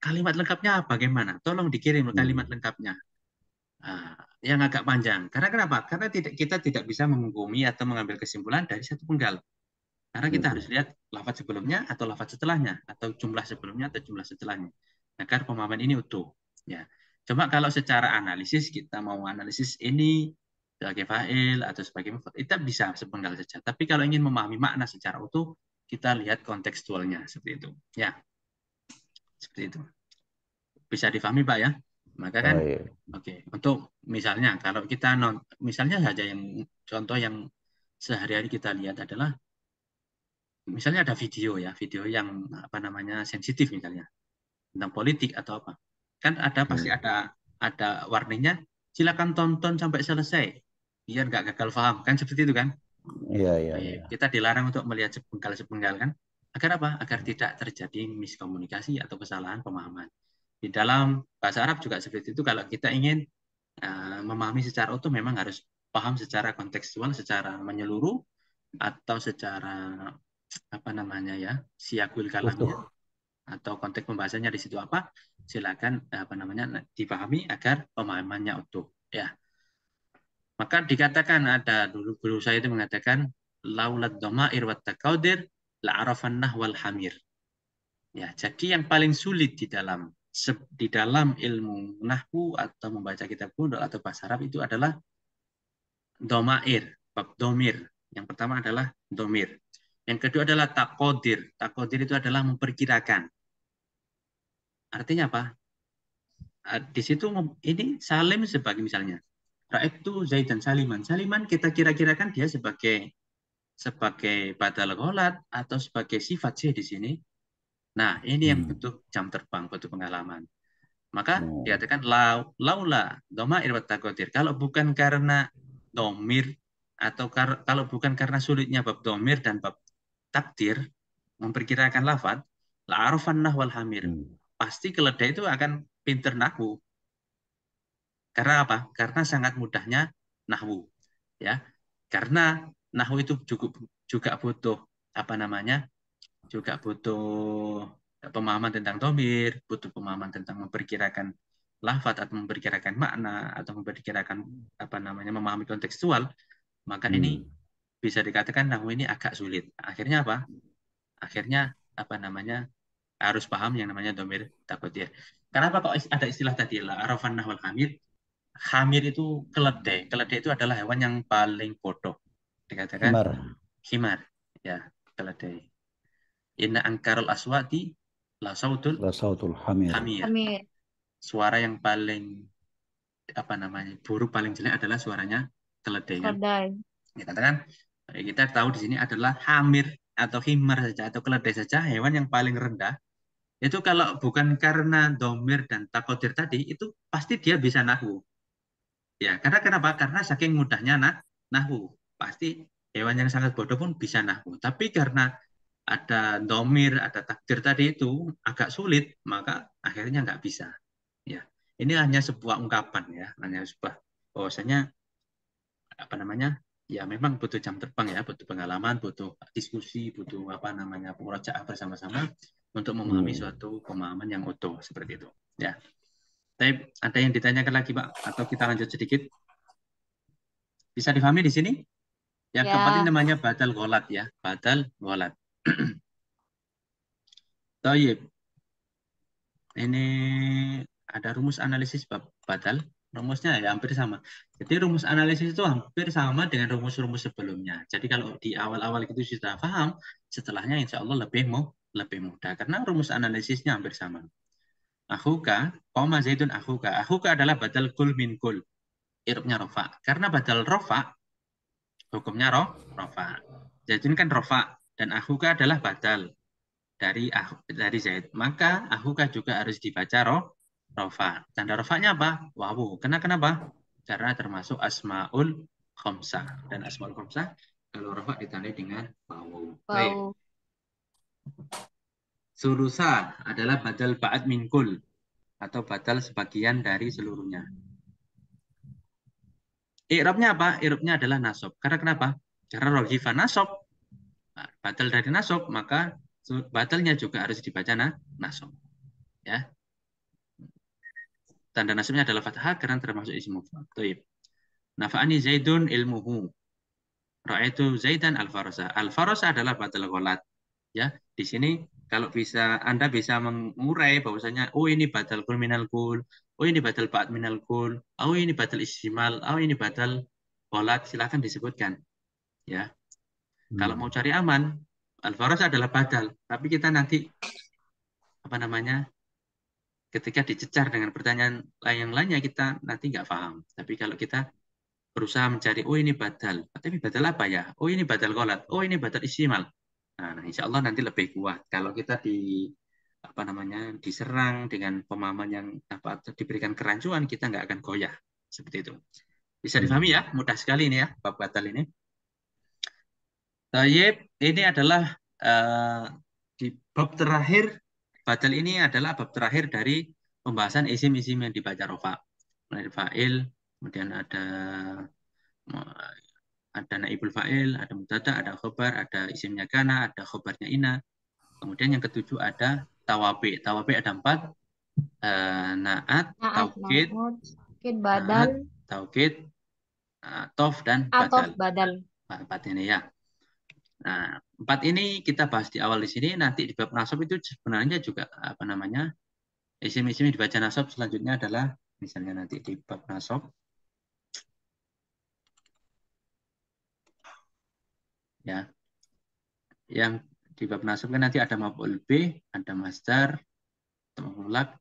kalimat lengkapnya apa? Bagaimana? Tolong dikirim kalimat lengkapnya. Yang agak panjang. Karena kenapa? Karena kita tidak bisa menghukumi atau mengambil kesimpulan dari satu penggal. Karena kita harus lihat lafaz sebelumnya atau lafaz setelahnya, atau jumlah sebelumnya atau jumlah setelahnya, agar pemahaman ini utuh. Ya, cuma kalau secara analisis kita mau analisis ini sebagai fa'il atau sebagai maf'ul, kita bisa sepenggal saja. Tapi kalau ingin memahami makna secara utuh, kita lihat kontekstualnya seperti itu. Ya, seperti itu. Bisa difahami, Pak ya? Maka kan, oke. Untuk misalnya kalau kita misalnya saja yang contoh yang sehari-hari kita lihat adalah misalnya ada video yang apa namanya sensitif misalnya tentang politik atau apa, kan pasti ada warningnya, silakan tonton sampai selesai biar nggak gagal paham, kan seperti itu kan. Iya. Kita dilarang untuk melihat sepenggal kan, agar apa? Agar tidak terjadi miskomunikasi atau kesalahan pemahaman. Di dalam bahasa Arab juga seperti itu. Kalau kita ingin memahami secara utuh, memang harus paham secara kontekstual, secara menyeluruh, atau secara apa namanya ya, siyakul kalamnya atau konteks pembahasannya di situ apa, silakan apa namanya dipahami agar pemahamannya utuh ya. Maka dikatakan, ada dulu guru saya itu mengatakan, laulad dhamair wat taqadir la arafan nahwal hamir. Ya, jadi yang paling sulit di dalam ilmu nahwu atau membaca kitab kuno atau bahasa Arab itu adalah dhamair, bab domir. Yang pertama adalah domir. Yang kedua adalah takodir. Takodir itu adalah memperkirakan. Artinya apa? Di situ ini salim sebagai misalnya, ra'aitu zaidan saliman. Saliman kita kira-kirakan dia sebagai badal gholat atau sebagai sifat sih di sini. Nah, ini yang butuh jam terbang, butuh pengalaman. Maka dikatakan laula dhamair wa takodir. Kalau bukan karena domir atau kalau bukan karena sulitnya bab domir dan bab takdir, memperkirakan lafaz, la'arafan nahwal hamir. Pasti keledai itu akan pinter nahwu. Karena apa? Karena sangat mudahnya nahwu. Ya. Karena nahwu itu juga butuh apa namanya? Juga butuh pemahaman tentang domir, butuh pemahaman tentang memperkirakan lafaz atau memperkirakan makna atau memperkirakan apa namanya, memahami kontekstual. Maka ini bisa dikatakan nahwu ini agak sulit. Akhirnya apa? Akhirnya apa namanya, harus paham yang namanya domir takodir. Kenapa kok ada istilah tadi lah arafan nahwal hamir? Hamir itu keledai. Keledai itu adalah hewan yang paling bodoh. Dikatakan himar. Ya, keledai. Inna angkarul aswati la sautul hamir. Suara yang paling apa namanya, burung paling jelek adalah suaranya keledai kan. Keledai. Ya, katakan kita tahu di sini adalah hamir atau himar saja atau keledai saja hewan yang paling rendah. Itu kalau bukan karena domir dan takodir tadi, itu pasti dia bisa nahwu. Ya, karena kenapa? Karena saking mudahnya nahwu. Pasti hewan yang sangat bodoh pun bisa nahwu. Tapi karena ada domir, ada takdir tadi itu agak sulit, maka akhirnya nggak bisa. Ya, ini hanya sebuah ungkapan ya, hanya sebuah bahwasanya apa namanya, ya memang butuh jam terbang ya, butuh pengalaman, butuh diskusi, butuh apa namanya pengucapan bersama-sama untuk memahami suatu pemahaman yang utuh seperti itu. Ya, tapi ada yang ditanyakan lagi Pak, atau kita lanjut sedikit? Bisa difahami di sini? Yang keempat ini namanya badal gholat ya, badal gholat. Tayyib. Ini ada rumus analisis bab badal. Rumusnya ya hampir sama. Jadi rumus analisis itu hampir sama dengan rumus-rumus sebelumnya. Jadi kalau di awal-awal itu sudah paham, setelahnya insya Allah lebih mudah. Karena rumus analisisnya hampir sama. Akhuka, koma zaitun akhuka. Akhuka adalah badal kul min kul. Irupnya rofa. Karena badal rofa, hukumnya rofa. Zaitun kan rofa. Dan akhuka adalah badal dari Zaid. Maka akhuka juga harus dibaca rofa. Tanda rofanya apa? Wawu. Kenapa? Karena termasuk asmaul khamsah. Dan asmaul khamsah kalau rofa ditandai dengan wawu. Baik. Sulusa adalah badal ba'ad min kul atau badal sebagian dari seluruhnya. I'rabnya apa? I'rabnya adalah nasab. Karena kenapa? Karena rohifa nasab. Badal dari nasab, maka badalnya juga harus dibaca nasab. Ya. Tanda nasabnya adalah fathah karena termasuk isim mufrad. Baik. Nafa'ani Zaidun ilmuhu. Ra'aitu Zaidan al-farasa. Al-farasa adalah badal gholat. Ya, di sini kalau Anda bisa mengurai bahwasanya oh ini badal kul minal kul, oh ini badal ba'd minal kul, oh ini badal istimal, oh ini badal gholat, silakan disebutkan. Ya. Kalau mau cari aman, al-farasa adalah badal, tapi kita nanti apa namanya? Ketika dicecar dengan pertanyaan yang lainnya kita nanti nggak paham. Tapi kalau kita berusaha mencari, oh ini badal, tapi badal apa ya? Oh ini badal gholat, oh ini badal istimal. Nah, insya Allah nanti lebih kuat. Kalau kita diserang dengan pemahaman yang diberikan kerancuan, kita nggak akan goyah seperti itu. Bisa difahami ya? Mudah sekali ini ya bab badal ini. Tayyib, ini adalah di bab terakhir. Badal ini adalah bab terakhir dari pembahasan isim-isim yang dibaca rofa. Mulai fa'il, kemudian ada naibul fa'il, ada mubtada, ada khobar, ada isimnya kana, ada khobarnya ina. Kemudian yang ketujuh ada tawabi. Tawabi ada 4. Naat, taukid, badal, taukid, tof, dan badal. 4 ini ya. Nah, 4 ini kita bahas di awal di sini. Nanti di bab nasab itu sebenarnya juga isim-isim yang dibaca nasab selanjutnya adalah misalnya nanti di bab nasab ya. Yang di bab nasab kan nanti ada maf'ul bih, ada masdar, mulak.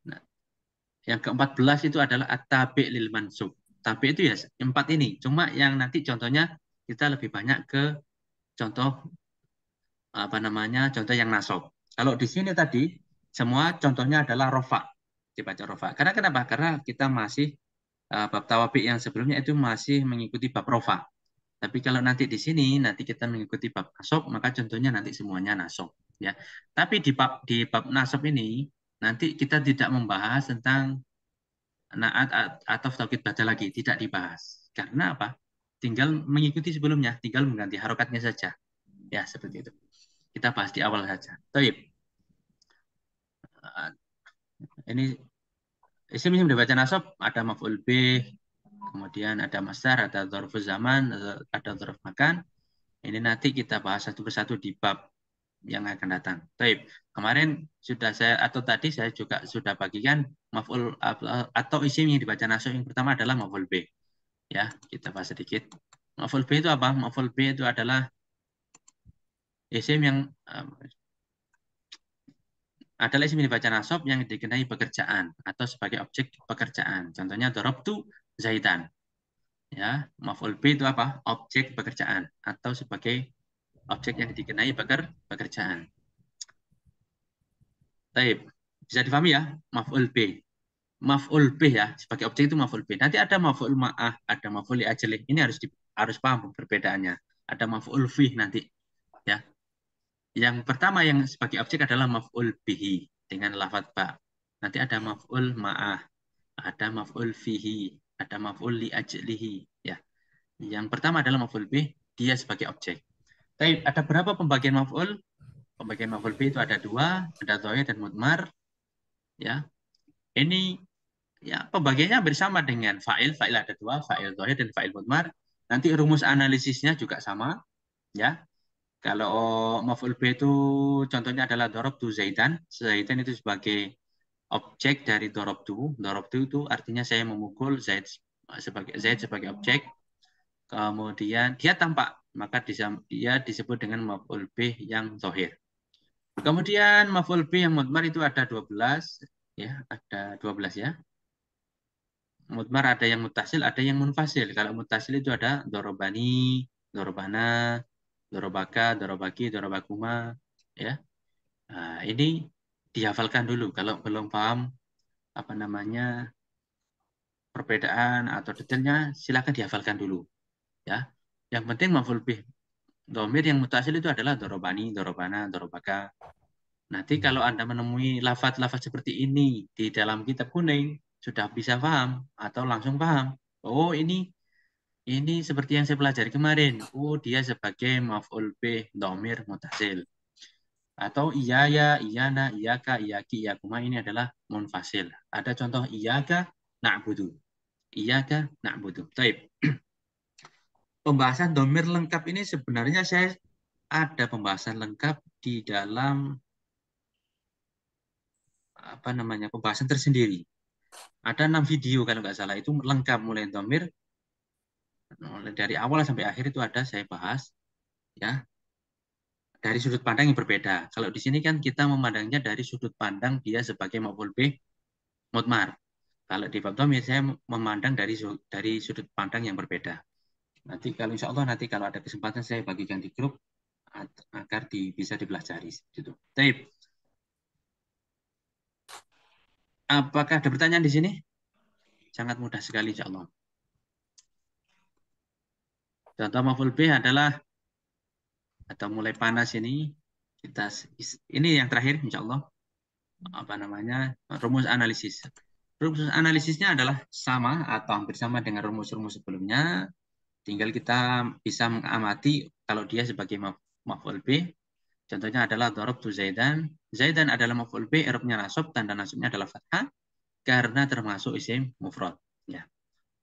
Nah, yang ke-14 itu adalah at-tabi' lil mansub. Tabi' itu ya 4 ini. Cuma yang nanti contohnya kita lebih banyak ke contoh contoh yang nasab. Kalau di sini tadi semua contohnya adalah rofa, dibaca rofa. Karena kenapa? Karena kita masih bab tawabi yang sebelumnya itu masih mengikuti bab rofa. Tapi kalau nanti di sini nanti kita mengikuti bab nasab, maka contohnya nanti semuanya nasab. Ya. Tapi di bab nasab ini nanti kita tidak membahas tentang naat atau taukid baca lagi, tidak dibahas. Karena apa? Tinggal mengikuti sebelumnya, tinggal mengganti harokatnya saja. Ya, seperti itu. Kita bahas di awal saja. Taib. Ini isim dibaca nasab, ada maf'ul bih, kemudian ada masdar, ada dzarfuz zaman, ada dzarf makan. Ini nanti kita bahas satu persatu di bab yang akan datang. Taib. Kemarin tadi saya juga sudah bagikan maf'ul atau isim yang dibaca nasab yang pertama adalah maf'ul bih. Ya, kita bahas sedikit. Maf'ul bih itu apa? Maf'ul bih itu adalah isim yang adalah isim dibaca nasab yang dikenai pekerjaan atau sebagai objek pekerjaan. Contohnya darabtu Zaidan. Ya, maf'ul bi itu apa? Objek pekerjaan atau sebagai objek yang dikenai pekerjaan. Baik, bisa difahami ya, maf'ul bi. Maf'ul bih ya, sebagai objek itu maf'ul bih. Nanti ada maf'ul ma'ah, ada maf'ul li'ajlih. Ini harus paham perbedaannya. Ada maf'ul fih nanti ya. Yang pertama yang sebagai objek adalah maf'ul bihi dengan lafadz ba. Nanti ada maf'ul ma'ah, ada maf'ul fihi, ada maf'ul li'ajlihi ya. Yang pertama adalah maf'ul bih, dia sebagai objek. Tapi ada berapa pembagian maf'ul? Pembagian maf'ul bih itu ada dua, ada dhoir dan mudmar ya. Ini ya pembagiannya bersama dengan fa'il. Fa'il ada dua, fa'il dhohir dan fa'il mudmar. Nanti rumus analisisnya juga sama ya. Kalau maf'ul bih itu contohnya adalah darabtu Zaidan. Zaidan itu sebagai objek dari darabtu. Darabtu itu artinya saya memukul, Zaid sebagai objek. Kemudian dia tampak, maka dia disebut dengan maf'ul bih yang dhohir. Kemudian maf'ul bih yang mudmar itu ada 12 ya, ada 12 ya. Mudmar ada yang mutasil, ada yang munfasil. Kalau mutasil itu ada dorobani, dorobana, dorobaka, dorobaki, dorobakuma. Ya, nah, ini dihafalkan dulu. Kalau belum paham apa namanya perbedaan atau detailnya, silakan dihafalkan dulu. Ya, yang penting maf'ul bih domir yang mutasil itu adalah dorobani, dorobana, dorobaka. Nanti kalau Anda menemui lafaz-lafaz seperti ini di dalam kitab kuning, sudah bisa paham atau langsung paham. Oh, ini seperti yang saya pelajari kemarin. Oh, dia sebagai maf'ul bih dhamir mutasil. Atau iyaya, iyana, iyaka, iyaki, iyakuma ini adalah munfasil. Ada contoh iyaka na'budu. Iyaka na'budu. Baik. Pembahasan dhamir lengkap ini sebenarnya saya ada pembahasan lengkap di dalam apa namanya pembahasan tersendiri. Ada 6 video kalau nggak salah, itu lengkap mulai dhamir dari awal sampai akhir itu ada saya bahas ya dari sudut pandang yang berbeda. Kalau di sini kan kita memandangnya dari sudut pandang dia sebagai maf'ul bih mudmar. Kalau di bab dhamir saya memandang dari sudut pandang yang berbeda. Nanti kalau insya Allah nanti kalau ada kesempatan saya bagikan di grup agar bisa dipelajari gitu. Baik. Apakah ada pertanyaan di sini? Sangat mudah sekali insya Allah. Contoh maf'ul bih adalah atau mulai panas ini yang terakhir insya Allah apa namanya rumus analisis. Rumus analisisnya adalah sama atau hampir sama dengan rumus-rumus sebelumnya. Tinggal kita bisa mengamati kalau dia sebagai maf'ul bih. Contohnya adalah darabtu Zaidan. Zaidan adalah maf'ul bih, i'rabnya nasab, tanda nasabnya adalah fathah karena termasuk isim mufrad. Ya.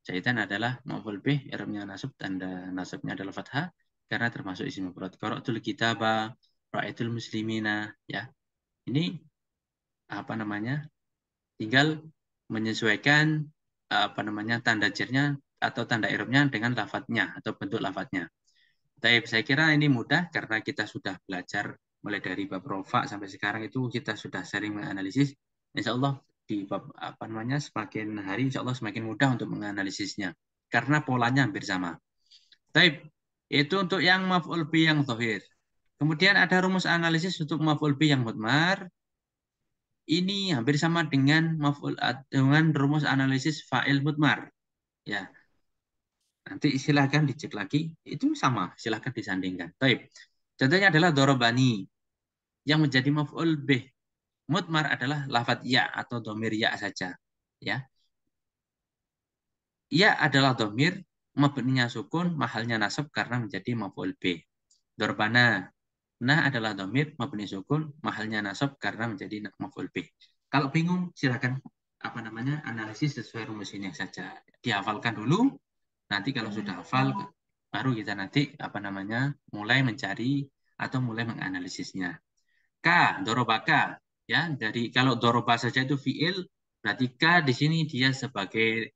Zaidan adalah maf'ul bih, i'rabnya nasab, tanda nasabnya adalah fathah karena termasuk isim mufrad. Qara'tul kitaba, ra'aitul muslimina, ya. Ini apa namanya? Tinggal menyesuaikan apa namanya tanda jernya atau tanda i'rabnya dengan lafadznya atau bentuk lafadznya. Tapi saya kira ini mudah karena kita sudah belajar mulai dari bab rofa sampai sekarang itu kita sudah sering menganalisis. Insya Allah di bab apa namanya semakin hari insya Allah semakin mudah untuk menganalisisnya karena polanya hampir sama. Tapi itu untuk yang maf'ul bih yang dhohir. Kemudian ada rumus analisis untuk maf'ul bih yang mudmar. Ini hampir sama dengan rumus analisis fa'il mudmar. Ya. Nanti silahkan dicek lagi. Itu sama, silahkan disandingkan. Baik. Contohnya adalah dorobani. Yang menjadi maf'ul bih mudmar adalah lafadz ya atau domir ya saja. Ya. Ya adalah domir, mabninya sukun, mahalnya nasab karena menjadi maf'ul bih. Dorbana. Nah adalah domir, mabni sukun, mahalnya nasab karena menjadi maf'ul bih. Kalau bingung, silakan analisis sesuai rumus ini saja. Dihafalkan dulu. Nanti kalau sudah hafal, baru kita nanti mulai mencari atau mulai menganalisisnya. K, dorobaka. Ya, dari kalau doroba saja itu fiil, berarti K di sini dia sebagai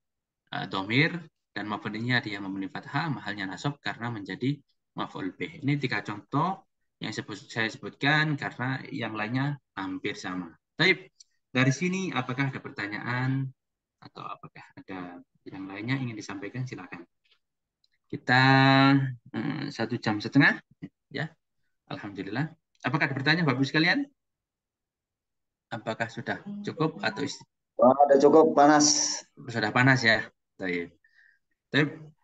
domir dan mabninya dia mabni fathah, mahalnya nasab karena menjadi maf'ul bih. Ini 3 contoh yang saya sebutkan karena yang lainnya hampir sama. Baik, dari sini apakah ada pertanyaan atau apakah ada yang lainnya ingin disampaikan? Silakan. Kita 1,5 jam ya. Alhamdulillah. Apakah ada pertanyaan Bapak Ibu sekalian? Apakah sudah cukup atau ada cukup panas? Sudah panas ya. Baik.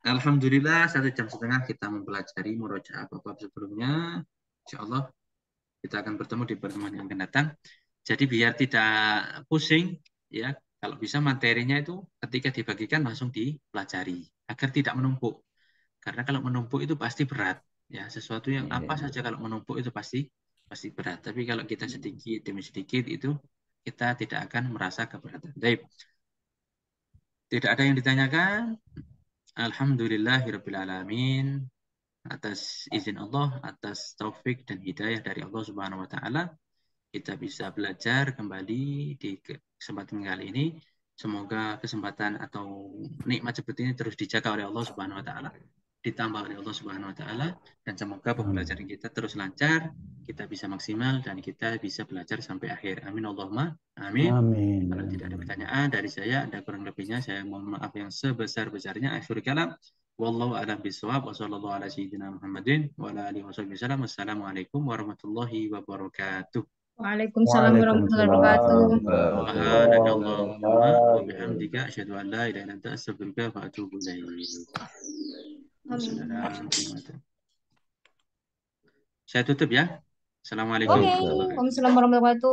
Alhamdulillah 1,5 jam kita mempelajari murojaah bab sebelumnya. Insya Allah kita akan bertemu di pertemuan yang akan datang. Jadi biar tidak pusing ya, kalau bisa materinya itu ketika dibagikan langsung dipelajari agar tidak menumpuk. Karena kalau menumpuk itu pasti berat ya. Sesuatu yang apa saja kalau menumpuk itu pasti berat. Tapi kalau kita sedikit demi sedikit itu kita tidak akan merasa keberatan. Baik. Tidak ada yang ditanyakan. Alhamdulillahirabbil alamin. Atas izin Allah, atas taufik dan hidayah dari Allah Subhanahu wa taala, kita bisa belajar kembali di kesempatan kali ini. Semoga kesempatan atau nikmat seperti ini terus dijaga oleh Allah Subhanahu wa taala, ditambah oleh Allah Subhanahu wa taala, dan semoga pembelajaran kita terus lancar, kita bisa maksimal dan kita bisa belajar sampai akhir. Amin Allahumma amin. Amin. Kalau tidak ada pertanyaan dari saya, ada kurang lebihnya saya mohon maaf yang sebesar-besarnya. Akhirul kalam. Wallahu a'lam bishawab. Wa sallallahu ala sayyidina Muhammadin wa ala alihi wasallam. Wassalamualaikum warahmatullahi wabarakatuh. Waalaikumsalam warahmatullahi wabarakatuh. Subhanakallahumma wa bihamdika asyhadu an la ilaha illa anta astaghfiruka wa atubu ilaik. Saya tutup ya. Assalamualaikum warahmatullahi wabarakatuh. Waalaikumsalam warahmatullahi wabarakatuh.